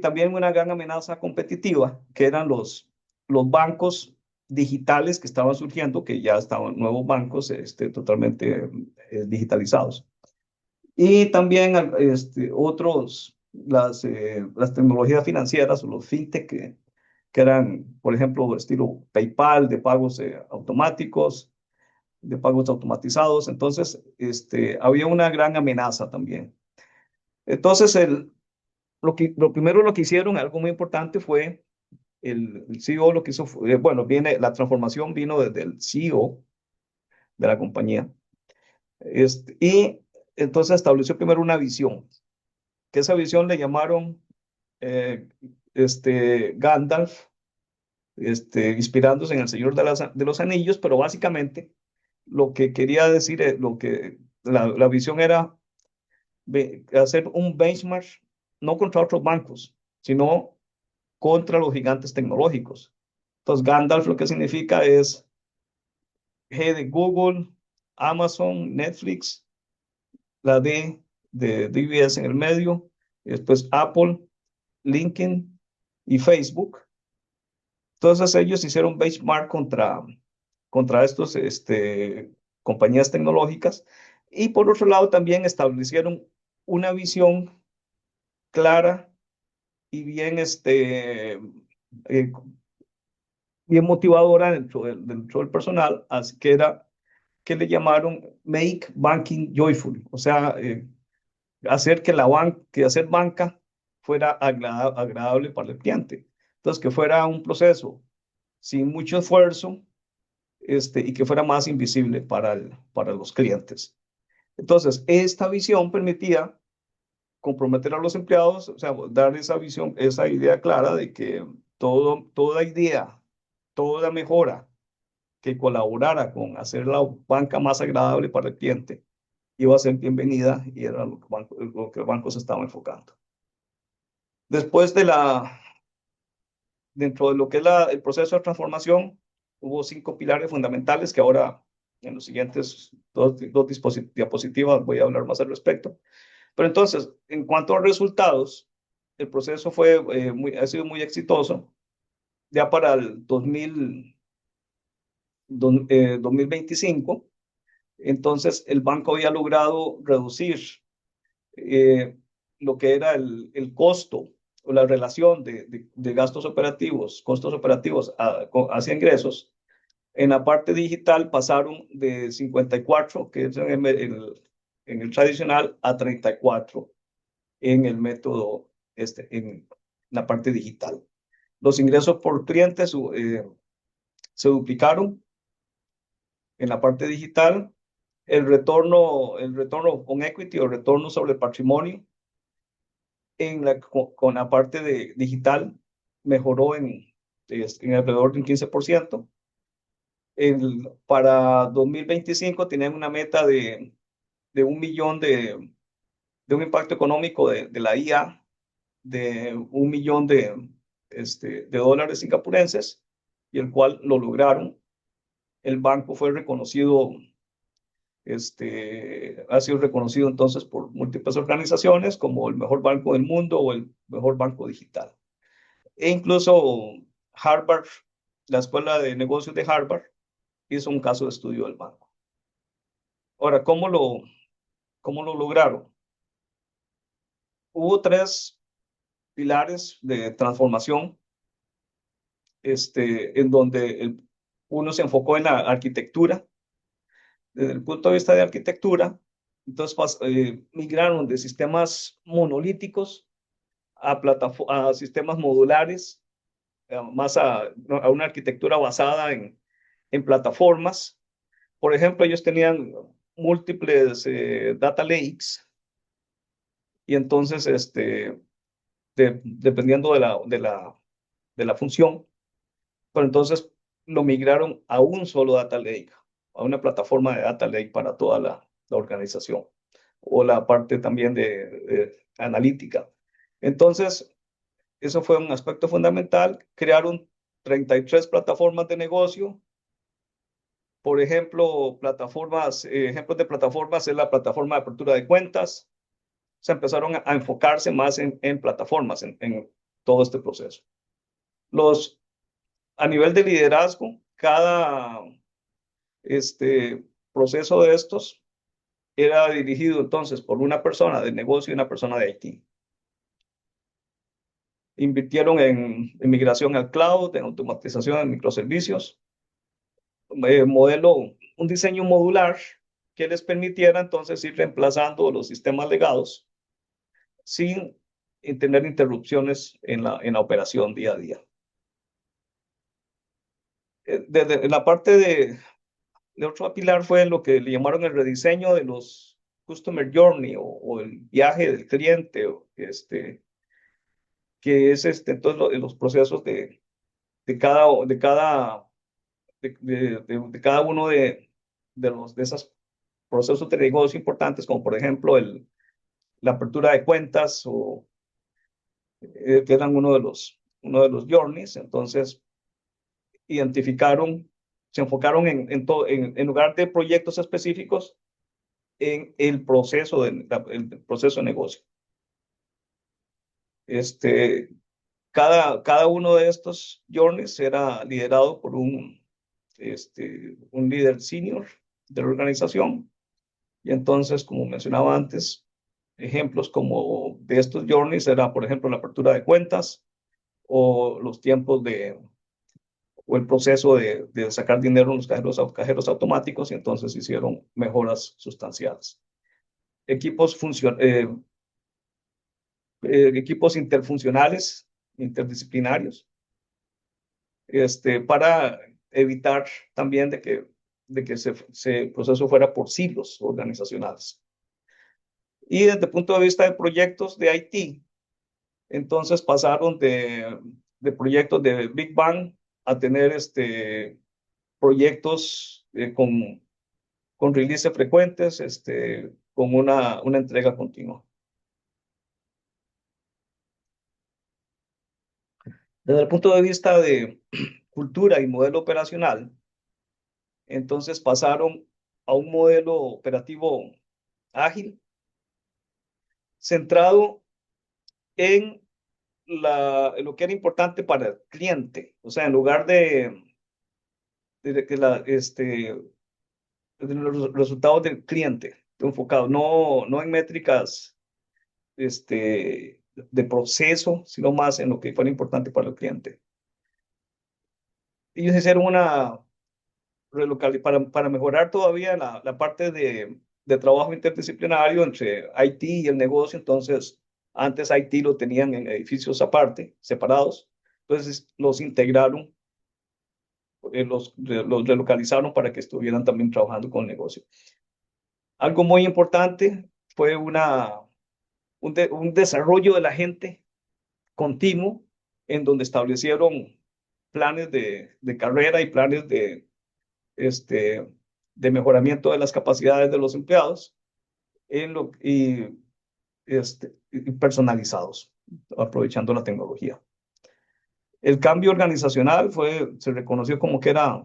también una gran amenaza competitiva, que eran los bancos digitales que estaban surgiendo, que ya estaban nuevos bancos totalmente digitalizados. Y también las tecnologías financieras o los fintech que eran, por ejemplo, estilo PayPal, de pagos automáticos, de pagos automatizados. Entonces, había una gran amenaza también. Entonces, lo primero lo que hicieron, algo muy importante, fue el CEO lo que hizo, la transformación vino desde el CEO de la compañía. Y entonces estableció primero una visión, que esa visión le llamaron Gandalf, inspirándose en el Señor de los Anillos, pero básicamente lo que quería decir, la visión era hacer un benchmark, no contra otros bancos, sino contra los gigantes tecnológicos. Entonces, Gandalf lo que significa es G de Google, Amazon, Netflix, la D de DBS en el medio, y después Apple, LinkedIn y Facebook. Entonces, ellos hicieron benchmark contra estos compañías tecnológicas, y por otro lado también establecieron una visión clara y bien motivadora dentro del personal, así que le llamaron Make Banking Joyful, o sea, hacer que hacer banca fuera agradable para el cliente. Entonces, que fuera un proceso sin mucho esfuerzo, y que fuera más invisible para los clientes. Entonces, esta visión permitía comprometer a los empleados, o sea, dar esa visión, esa idea clara de que toda idea, toda mejora que colaborara con hacer la banca más agradable para el cliente iba a ser bienvenida, y era lo que el banco se estaba enfocando. Después dentro de lo que es el proceso de transformación, hubo 5 pilares fundamentales que ahora en los siguientes dos diapositivas voy a hablar más al respecto. Pero entonces, en cuanto a resultados, el proceso ha sido muy exitoso. Ya para el 2025, entonces el banco había logrado reducir lo que era el costo o la relación de gastos operativos, costos operativos hacia ingresos. En la parte digital pasaron de 54, que es en el tradicional, a 34 en el método, en la parte digital. Los ingresos por clientes se duplicaron en la parte digital. El retorno on equity o retorno sobre el patrimonio con la parte digital mejoró en alrededor de un 15%. Para 2025 tenían una meta de 1 millón de un impacto económico de la IA de 1 millón de dólares singapurenses, y el cual lo lograron. El banco fue reconocido, ha sido reconocido entonces por múltiples organizaciones como el mejor banco del mundo o el mejor banco digital. E incluso Harvard, la Escuela de Negocios de Harvard, hizo un caso de estudio del banco. Ahora, ¿cómo lo lograron? Hubo 3 pilares de transformación, en donde uno se enfocó en la arquitectura. Desde el punto de vista de arquitectura, entonces migraron de sistemas monolíticos a sistemas modulares, más a una arquitectura basada en plataformas. Por ejemplo, ellos tenían múltiples data lakes, y entonces, dependiendo de la función, pero entonces lo migraron a un solo data lake, a una plataforma de data lake para toda la organización, o la parte también de analítica. Entonces, eso fue un aspecto fundamental. Crearon 33 plataformas de negocio. Por ejemplo, ejemplos de plataformas es la plataforma de apertura de cuentas. Se empezaron a enfocarse más en plataformas, en todo este proceso. A nivel de liderazgo, cada proceso de estos era dirigido entonces por una persona de negocio y una persona de IT. Invirtieron en migración al cloud, en automatización de microservicios, un diseño modular que les permitiera entonces ir reemplazando los sistemas legados sin tener interrupciones en la operación día a día. Desde la parte de otro pilar fue lo que le llamaron el rediseño de los Customer Journey o el viaje del cliente, que es entonces los procesos de cada uno de esos procesos de negocio importantes, como por ejemplo la apertura de cuentas, que eran uno de los journeys. Entonces se enfocaron en lugar de proyectos específicos, en el proceso de negocio. Cada uno de estos journeys era liderado por un líder senior de la organización. Y entonces, como mencionaba antes, ejemplos como de estos journeys era, por ejemplo, la apertura de cuentas o los tiempos o el proceso de sacar dinero en los cajeros automáticos, y entonces hicieron mejoras sustanciales. Equipos interfuncionales, interdisciplinarios, para evitar también de que ese proceso fuera por silos organizacionales. Y desde el punto de vista de proyectos de IT, entonces pasaron de proyectos de Big Bang a tener proyectos con releases frecuentes, con una entrega continua. Desde el punto de vista de cultura y modelo operacional, entonces pasaron a un modelo operativo ágil, centrado en lo que era importante para el cliente. O sea, en lugar de que los resultados del cliente, enfocado no en métricas de proceso, sino más en lo que fuera importante para el cliente. Ellos hicieron una para mejorar todavía la parte de trabajo interdisciplinario entre IT y el negocio. Entonces, antes IT lo tenían en edificios aparte, separados. Entonces, los integraron, los relocalizaron para que estuvieran también trabajando con el negocio. Algo muy importante fue un desarrollo de la gente continuo, en donde establecieron planes de carrera y planes de mejoramiento de las capacidades de los empleados y personalizados, aprovechando la tecnología. El cambio organizacional se reconoció como que era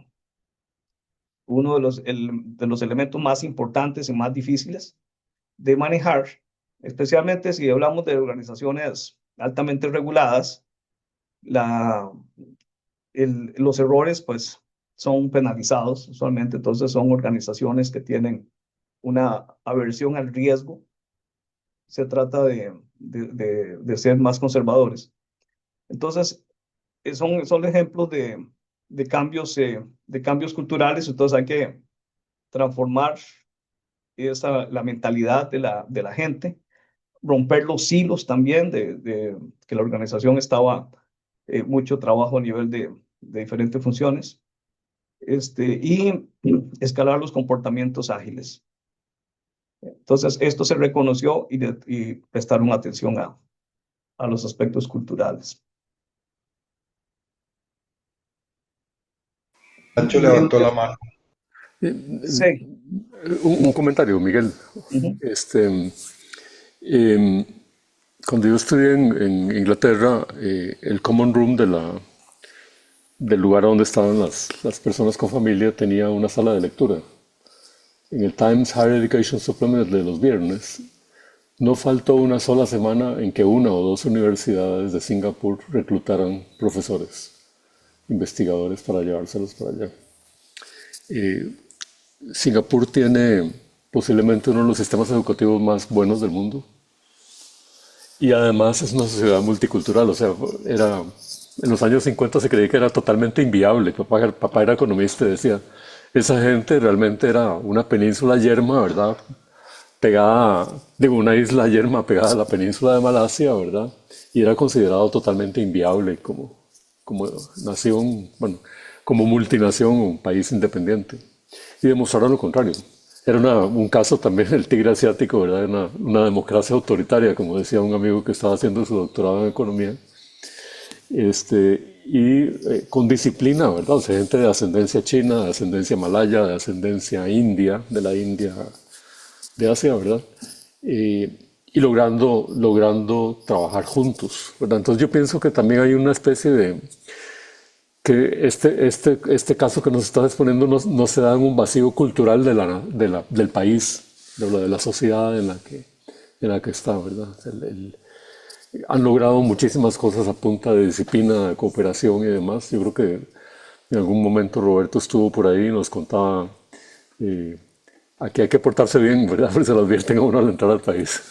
uno de los elementos más importantes y más difíciles de manejar, especialmente si hablamos de organizaciones altamente reguladas. Los errores pues son penalizados usualmente. Entonces son organizaciones que tienen una aversión al riesgo. Se trata de ser más conservadores. Entonces son ejemplos de cambios culturales. Entonces hay que transformar la mentalidad de la gente, romper los silos también de que la organización estaba mucho trabajo a nivel de diferentes funciones, y escalar los comportamientos ágiles. Entonces, esto se reconoció y prestaron atención a los aspectos culturales. Nacho levantó la mano. Sí. Un comentario, Miguel. Uh-huh. Cuando yo estudié en Inglaterra, el common room del lugar donde estaban las personas con familia tenía una sala de lectura. En el Times Higher Education Supplement de los viernes, no faltó una sola semana en que una o dos universidades de Singapur reclutaran profesores, investigadores para llevárselos para allá. Singapur tiene posiblemente uno de los sistemas educativos más buenos del mundo. Y además es una sociedad multicultural. O sea, en los años 50 se creía que era totalmente inviable. Papá era economista y decía, esa gente realmente era una península yerma, ¿verdad? Una isla yerma pegada a la península de Malasia, ¿verdad? Y era considerado totalmente inviable como nación, bueno, como multinación, un país independiente. Y demostraron lo contrario. Era un caso también del tigre asiático, ¿verdad? Una democracia autoritaria, como decía un amigo que estaba haciendo su doctorado en economía. Con disciplina, ¿verdad? O sea, gente de ascendencia china, de ascendencia malaya, de ascendencia india, de la India, de Asia, ¿verdad? Y logrando trabajar juntos, ¿verdad? Entonces yo pienso que también hay una especie de que este caso que nos estás exponiendo no se da en un vacío cultural del país, de la sociedad en la que está, ¿verdad? Han logrado muchísimas cosas a punta de disciplina, de cooperación y demás. Yo creo que en algún momento Roberto estuvo por ahí y nos contaba, aquí hay que portarse bien, ¿verdad? Porque se lo advierten a uno al entrar al país,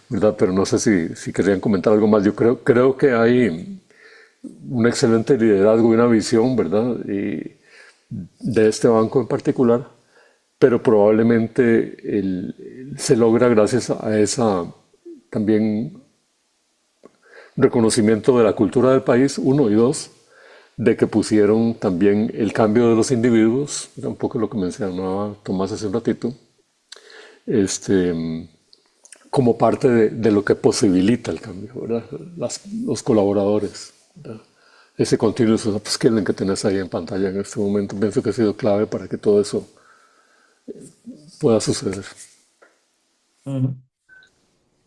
¿verdad? Pero no sé si querían comentar algo más. Yo creo que hay un excelente liderazgo y una visión, ¿verdad? Y de este banco en particular, pero probablemente se logra gracias a esa también reconocimiento de la cultura del país, uno, y dos, de que pusieron también el cambio de los individuos, era un poco lo que mencionaba Tomás hace un ratito, como parte de lo que posibilita el cambio, ¿verdad? Los colaboradores, ¿verdad? Ese continuous upskilling que tenés ahí en pantalla en este momento, pienso que ha sido clave para que todo eso pueda suceder. Uh-huh.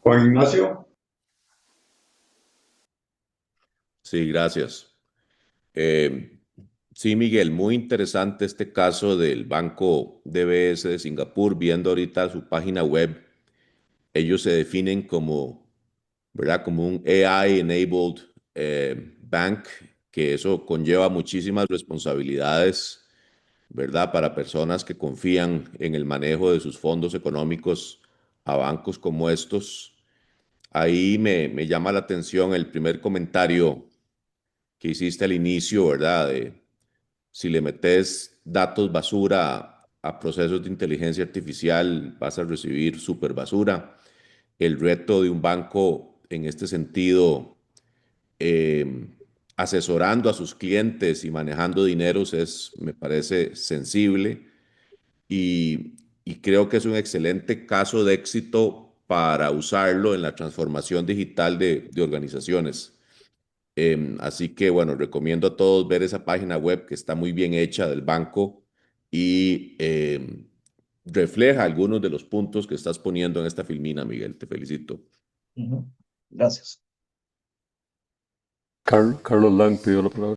Juan Ignacio. Sí, gracias. Sí, Miguel, muy interesante este caso del Banco DBS de Singapur. Viendo ahorita su página web, ellos se definen como, ¿verdad? Como un AI-enabled bank, que eso conlleva muchísimas responsabilidades, ¿verdad? Para personas que confían en el manejo de sus fondos económicos a bancos como estos. ahí me llama la atención el primer comentario que hiciste al inicio, ¿verdad? De si le metes datos basura a procesos de inteligencia artificial, vas a recibir super basura. El reto de un banco en este sentido, eh, asesorando a sus clientes y manejando dineros, me parece sensible y creo que es un excelente caso de éxito para usarlo en la transformación digital de organizaciones. Así que bueno, recomiendo a todos ver esa página web que está muy bien hecha del banco y refleja algunos de los puntos que estás poniendo en esta filmina, Miguel. Te felicito. Ujú. Gracias. Carlos Lang pidió la palabra.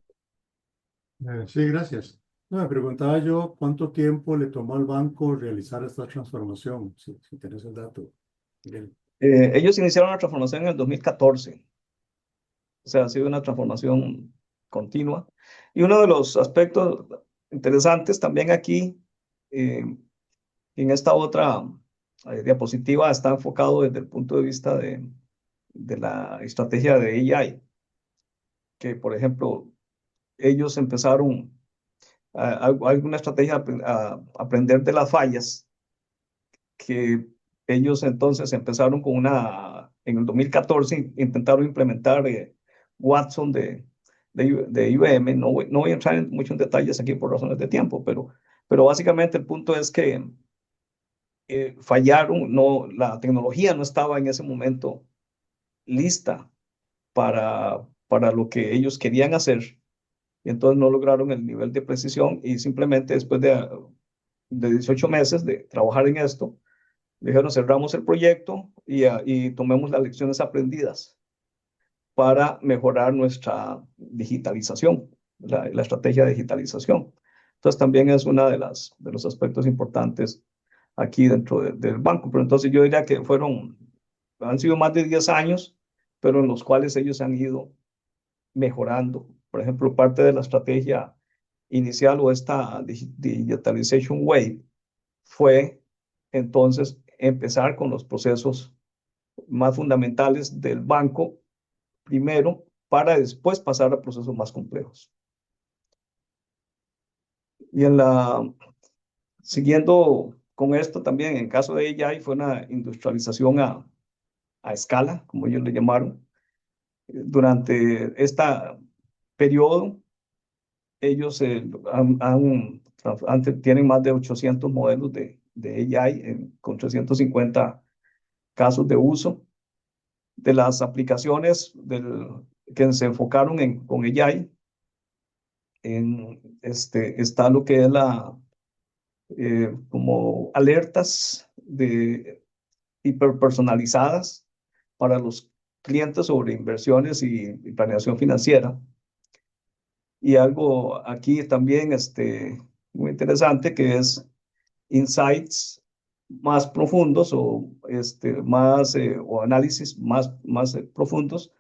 Sí, gracias. No, me preguntaba yo cuánto tiempo le tomó al banco realizar esta transformación, si tenés el dato, Miguel. Ellos iniciaron la transformación en el 2014. O sea, ha sido una transformación continua. Y uno de los aspectos interesantes también aquí, eh, en esta otra diapositiva, está enfocado desde el punto de vista de la estrategia de AI, que por ejemplo, ellos empezaron alguna estrategia a aprender de las fallas, que ellos entonces empezaron con en el 2014 intentaron implementar Watson de IBM. No voy a entrar mucho en detalles aquí por razones de tiempo, pero básicamente el punto es que fallaron, la tecnología no estaba en ese momento lista para lo que ellos querían hacer, y entonces no lograron el nivel de precisión y simplemente después de 18 meses de trabajar en esto, dijeron cerramos el proyecto y tomemos las lecciones aprendidas para mejorar nuestra digitalización, la estrategia de digitalización. Entonces también es una de los aspectos importantes aquí dentro del banco. Pero entonces yo diría que han sido más de 10 años, pero en los cuales ellos han ido mejorando. Por ejemplo, parte de la estrategia inicial o esta Digitalization Wave fue entonces empezar con los procesos más fundamentales del banco primero para después pasar a procesos más complejos. Y siguiendo con esto también, en caso de AI, fue una industrialización a escala, como ellos le llamaron. Durante este periodo, ellos tienen más de 800 modelos de AI con 350 casos de uso. De las aplicaciones que se enfocaron con AI, está lo que es como alertas hiperpersonalizadas para los clientes sobre inversiones y planeación financiera. Y algo aquí también muy interesante, que es insights más profundos o análisis más profundos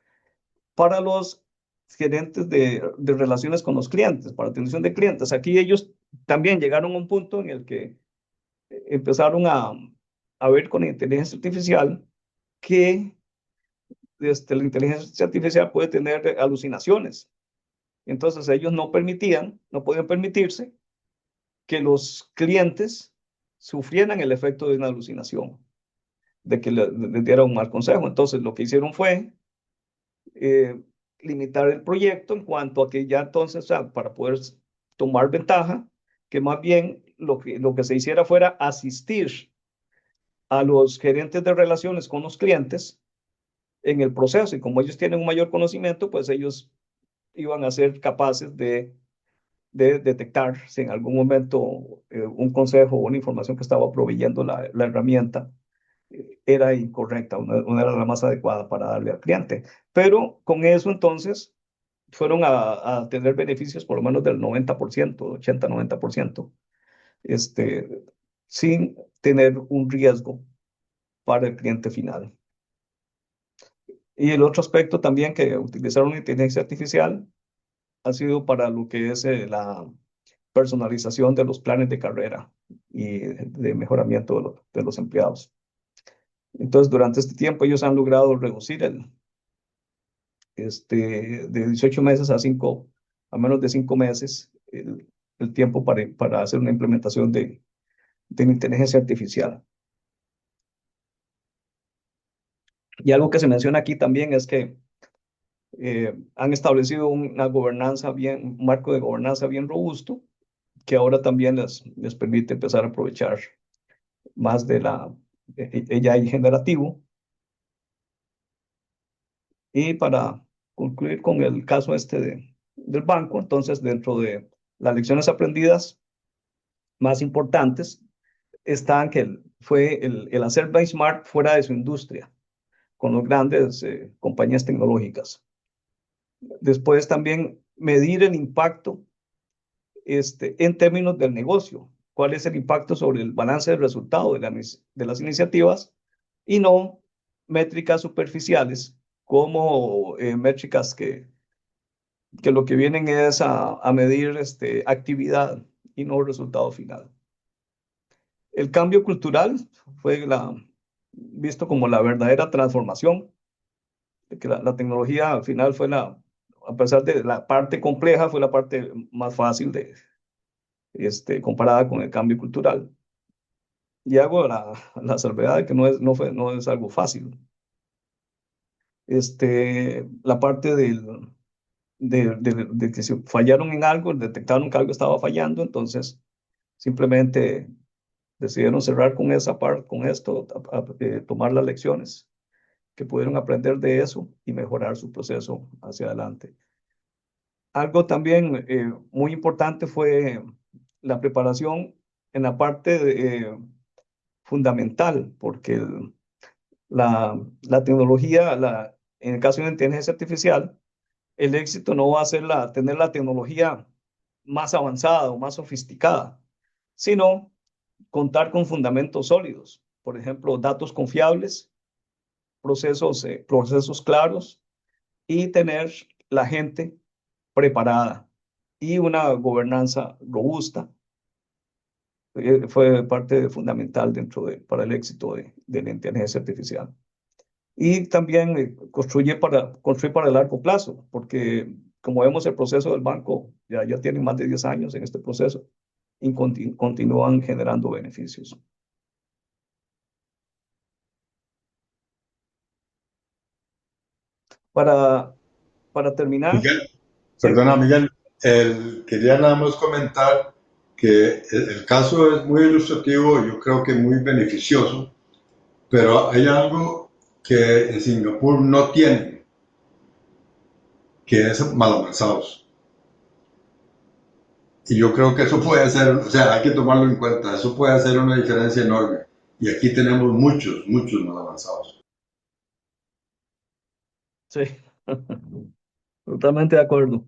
para los gerentes de relaciones con los clientes, para atención de clientes. Aquí ellos también llegaron a un punto en el que empezaron a ver con inteligencia artificial que la inteligencia artificial puede tener alucinaciones. Entonces ellos no podían permitirse que los clientes sufrieran el efecto de una alucinación, de que les diera un mal consejo. Entonces lo que hicieron fue limitar el proyecto en cuanto a que ya entonces, para poder tomar ventaja, que más bien lo que se hiciera fuera asistir a los gerentes de relaciones con los clientes en el proceso. Y como ellos tienen un mayor conocimiento, pues ellos iban a ser capaces de detectar si en algún momento un consejo o una información que estaba proveyendo la herramienta era incorrecta, no era la más adecuada para darle al cliente. Pero con eso entonces fueron a tener beneficios por lo menos del 90%, 80-90%, sin tener un riesgo para el cliente final. Y el otro aspecto también que utilizaron inteligencia artificial ha sido para lo que es la personalización de los planes de carrera y de mejoramiento de los empleados. Entonces, durante este tiempo ellos han logrado reducir de 18 meses a menos de 5 meses el tiempo para hacer una implementación de la inteligencia artificial. Y algo que se menciona aquí también es que han establecido un marco de gobernanza bien robusto, que ahora también les permite empezar a aprovechar más de AI generativo. Y para concluir con el caso del banco, entonces dentro de las lecciones aprendidas más importantes están que fue el hacer benchmark fuera de su industria con las grandes compañías tecnológicas. Después también medir el impacto en términos del negocio. ¿Cuál es el impacto sobre el balance de resultado de las iniciativas? Y no métricas superficiales como métricas que lo que vienen es a medir actividad y no resultado final. El cambio cultural fue visto como la verdadera transformación, que la tecnología al final a pesar de la parte compleja, fue la parte más fácil comparada con el cambio cultural. Y hago la salvedad de que no es algo fácil. La parte de que se fallaron en algo, detectaron que algo estaba fallando, entonces simplemente decidieron cerrar con con esto, tomar las lecciones que pudieron aprender de eso y mejorar su proceso hacia adelante. Algo también muy importante fue la preparación en la parte fundamental, porque la tecnología, en el caso de la inteligencia artificial, el éxito no va a ser tener la tecnología más avanzada o más sofisticada, sino contar con fundamentos sólidos. Por ejemplo, datos confiables, procesos claros y tener la gente preparada y una gobernanza robusta. Fue parte fundamental para el éxito de la inteligencia artificial. Y también construir para el largo plazo, porque como vemos el proceso del banco, ya tienen más de 10 años en este proceso y continúan generando beneficios. Para, para terminar, Miguel, sí, perdona Miguel, quería nada más comentar que el caso es muy ilustrativo, yo creo que muy beneficioso, pero hay algo que en Singapur no tiene, que es malabazados. Y yo creo que eso puede ser, o sea, hay que tomarlo en cuenta, eso puede hacer una diferencia enorme. Y aquí tenemos muchos, muchos mal avanzados. sí, totalmente de acuerdo.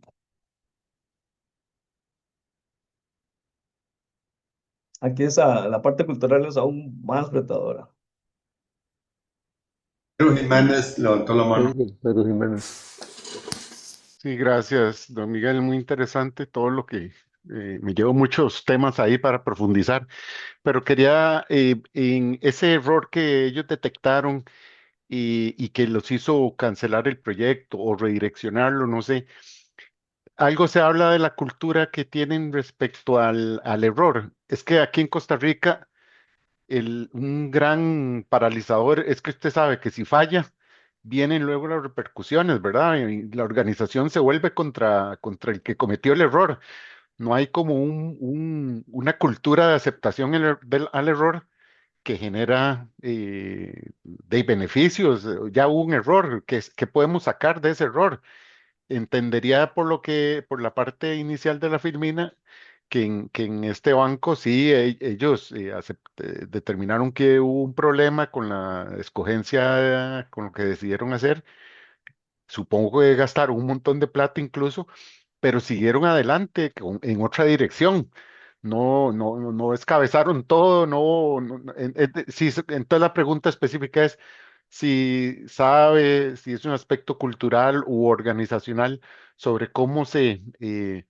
Aquí la parte cultural es aún más retadora. Pero Jiménez levantó la mano. Pedro Jiménez. Sí, gracias, don Miguel. Muy interesante todo lo que me llevo muchos temas ahí para profundizar, pero quería, en ese error que ellos detectaron y que los hizo cancelar el proyecto o redireccionarlo, no sé, algo se habla de la cultura que tienen respecto al error. Es que aquí en Costa Rica, un gran paralizador es que usted sabe que si falla, vienen luego las repercusiones, ¿verdad? Y la organización se vuelve contra el que cometió el error. No hay como una cultura de aceptación al error que genera de beneficios. Ya hubo un error, ¿qué podemos sacar de ese error? Entendería por la parte inicial de la filmina, que en este banco sí, ellos determinaron que hubo un problema con la escogencia, con lo que decidieron hacer. Supongo que gastaron un montón de plata incluso, pero siguieron adelante en otra dirección. No descabezaron todo, sí, entonces la pregunta específica es si sabe, si es un aspecto cultural u organizacional sobre cómo eh,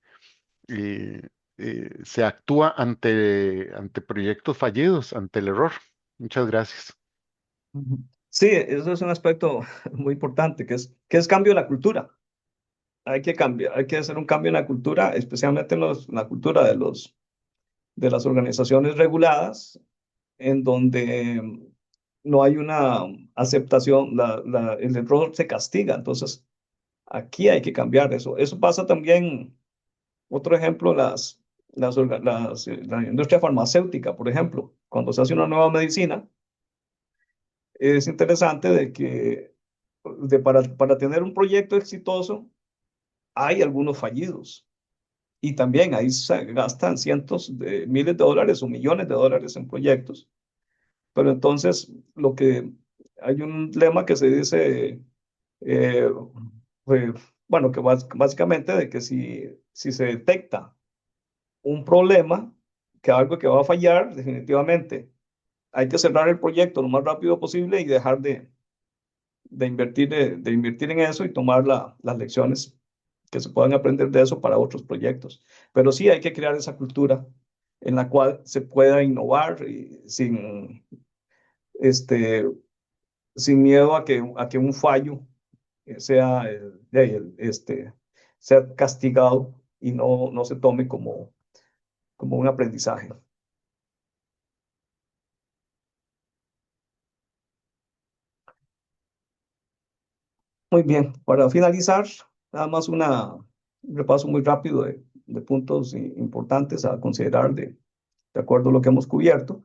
se actúa ante proyectos fallidos, ante el error. Muchas gracias. Ujú. Sí, eso es un aspecto muy importante, que es cambio de la cultura. Hay que cambiar, hay que hacer un cambio en la cultura, especialmente en la cultura de las organizaciones reguladas, en donde no hay una aceptación, el error se castiga. Entonces, aquí hay que cambiar eso. Eso pasa también, otro ejemplo, la industria farmacéutica, por ejemplo. Cuando se hace una nueva medicina, es interesante de que para tener un proyecto exitoso hay algunos fallidos. Y también ahí se gastan cientos de miles de dólares o millones de dólares en proyectos. Pero entonces, hay un lema que se dice, eh, eh, bueno, que básicamente de que si se detecta un problema, que algo que va a fallar, definitivamente hay que cerrar el proyecto lo más rápido posible y dejar de invertir en eso y tomar las lecciones que se puedan aprender de eso para otros proyectos. Pero sí hay que crear esa cultura en la cual se pueda innovar y este, sin miedo a que un fallo sea, sea castigado y no se tome como un aprendizaje. Muy bien, para finalizar, nada más un repaso muy rápido de puntos importantes a considerar de acuerdo a lo que hemos cubierto.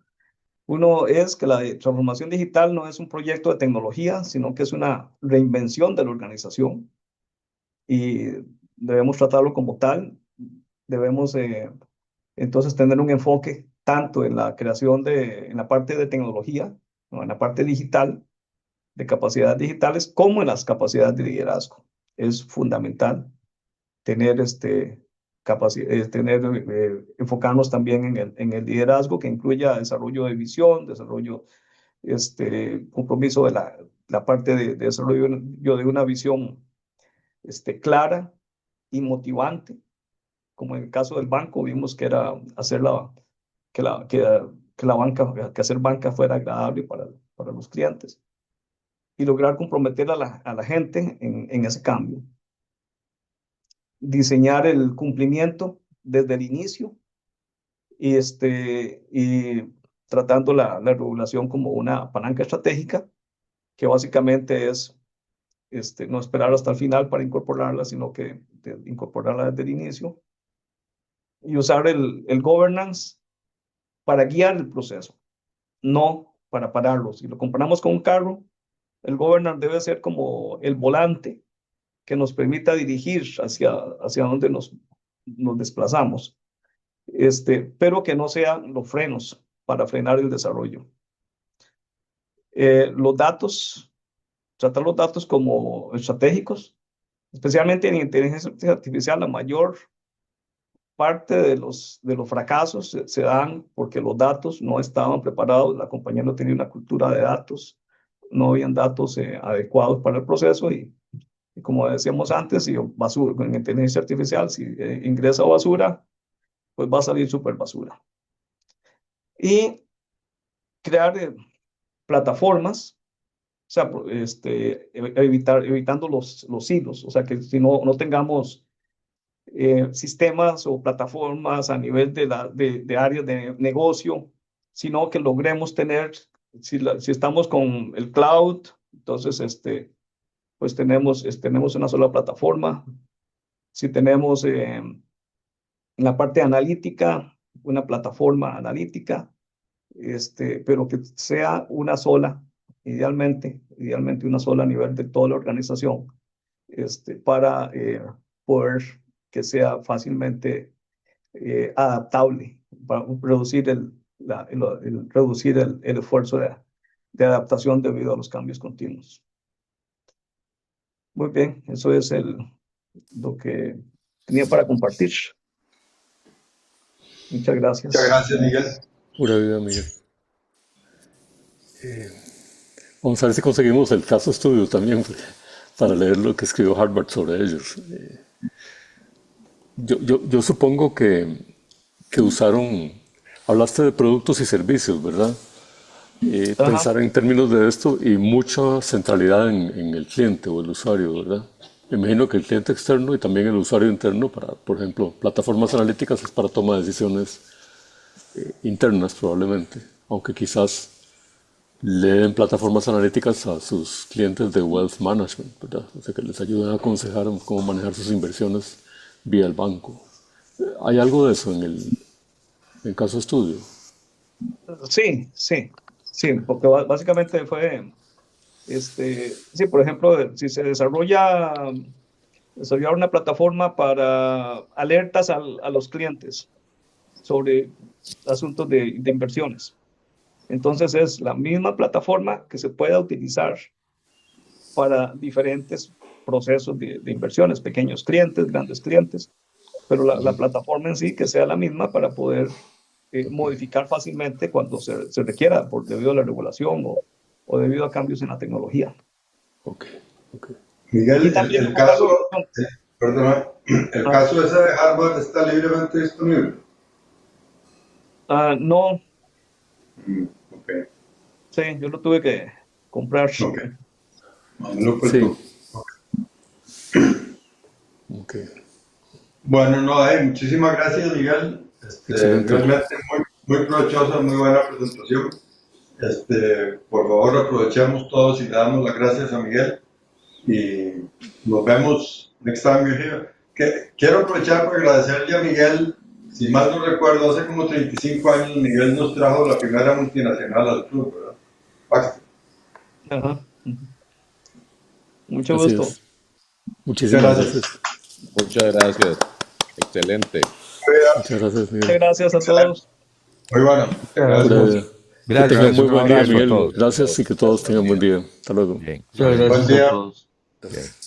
Uno es que la transformación digital no es un proyecto de tecnología, sino que es una reinvención de la organización y debemos tratarlo como tal. Debemos entonces tener un enfoque tanto en la creación en la parte de tecnología, ¿no? En la parte digital, de capacidades digitales, como en las capacidades de liderazgo. Es fundamental tener enfocarnos también en el liderazgo que incluya desarrollo de visión, desarrollo, compromiso de la parte de desarrollo de una visión clara y motivante, como en el caso del banco, vimos que era hacer que la, que, que la banca, que hacer banca fuera agradable para los clientes y lograr comprometer a la gente en ese cambio. Diseñar el cumplimiento desde el inicio y tratando la regulación como una palanca estratégica, que básicamente es no esperar hasta el final para incorporarla, sino que incorporarla desde el inicio y usar el governance para guiar el proceso, no para pararlo. Si lo comparamos con un carro, el governance debe ser como el volante que nos permita dirigir hacia donde nos desplazamos, pero que no sean los frenos para frenar el desarrollo. Los datos, tratar los datos como estratégicos, especialmente en inteligencia artificial, la mayor parte de los fracasos se dan porque los datos no estaban preparados, la compañía no tenía una cultura de datos, no habían datos adecuados para el proceso y como decíamos antes, si basura, con inteligencia artificial, si ingresa basura, pues va a salir súper basura. Y crear plataformas, o sea, evitando los hilos, o sea, que si no tengamos sistemas o plataformas a nivel de áreas de negocio, sino que logremos tener, si estamos con el cloud, entonces pues tenemos una sola plataforma. Si tenemos en la parte analítica, una plataforma analítica, pero que sea una sola, idealmente una sola a nivel de toda la organización, para poder que sea fácilmente adaptable, para reducir reducir el esfuerzo de adaptación debido a los cambios continuos. Muy bien, eso es lo que tenía para compartir. Muchas gracias. Muchas gracias, Miguel. Pura vida, Miguel. Vamos a ver si conseguimos el caso estudio también para leer lo que escribió Harvard sobre ellos. Yo supongo que usaron, hablaste de productos y servicios, ¿verdad? pensar en términos de esto y mucha centralidad en el cliente o el usuario, ¿verdad? Me imagino que el cliente externo y también el usuario interno para, por ejemplo, plataformas analíticas es para toma de decisiones internas probablemente, aunque quizás le den plataformas analíticas a sus clientes de wealth management, ¿verdad? O sea, que les ayuden a aconsejar cómo manejar sus inversiones vía el banco. ¿Hay algo de eso en caso estudio? Sí, sí, sí, porque básicamente fue, sí, por ejemplo, si se desarrollar una plataforma para alertas a los clientes sobre asuntos de inversiones. Entonces es la misma plataforma que se pueda utilizar para diferentes procesos de inversiones, pequeños clientes, grandes clientes, pero la plataforma en sí que sea la misma para poder modificar fácilmente cuando se requiera debido a la regulación o debido a cambios en la tecnología. Ok, ok. Miguel, Y también el caso, perdona, el caso ese de Harvard está libremente disponible. No, Ok, sí, yo lo tuve que comprar. ok. No, pues, Sí. no. Ok. Bueno, no, muchísimas gracias, Miguel. Excelente. Realmente muy provechosa, muy buena presentación. Por favor, aprovechemos todos y le damos las gracias a Miguel. Y nos vemos next time you're here. Quiero aprovechar para agradecerle a Miguel. Si mal no recuerdo, hace como 35 años Miguel nos trajo la primera multinacional al club, ¿verdad? Baxter. Ajá. Mucho Así gusto. es. Muchísimas gracias. Muchas gracias. Excelente. Muchas gracias, Miguel. Muchas gracias a todos. Muy bueno. Pura vida. Que Gracias, tengan muy un buen día, abrazo a Miguel. todos. Gracias y que todos tengan buen día. Hasta luego. Bien, Muchas Buen gracias día. a todos. bien.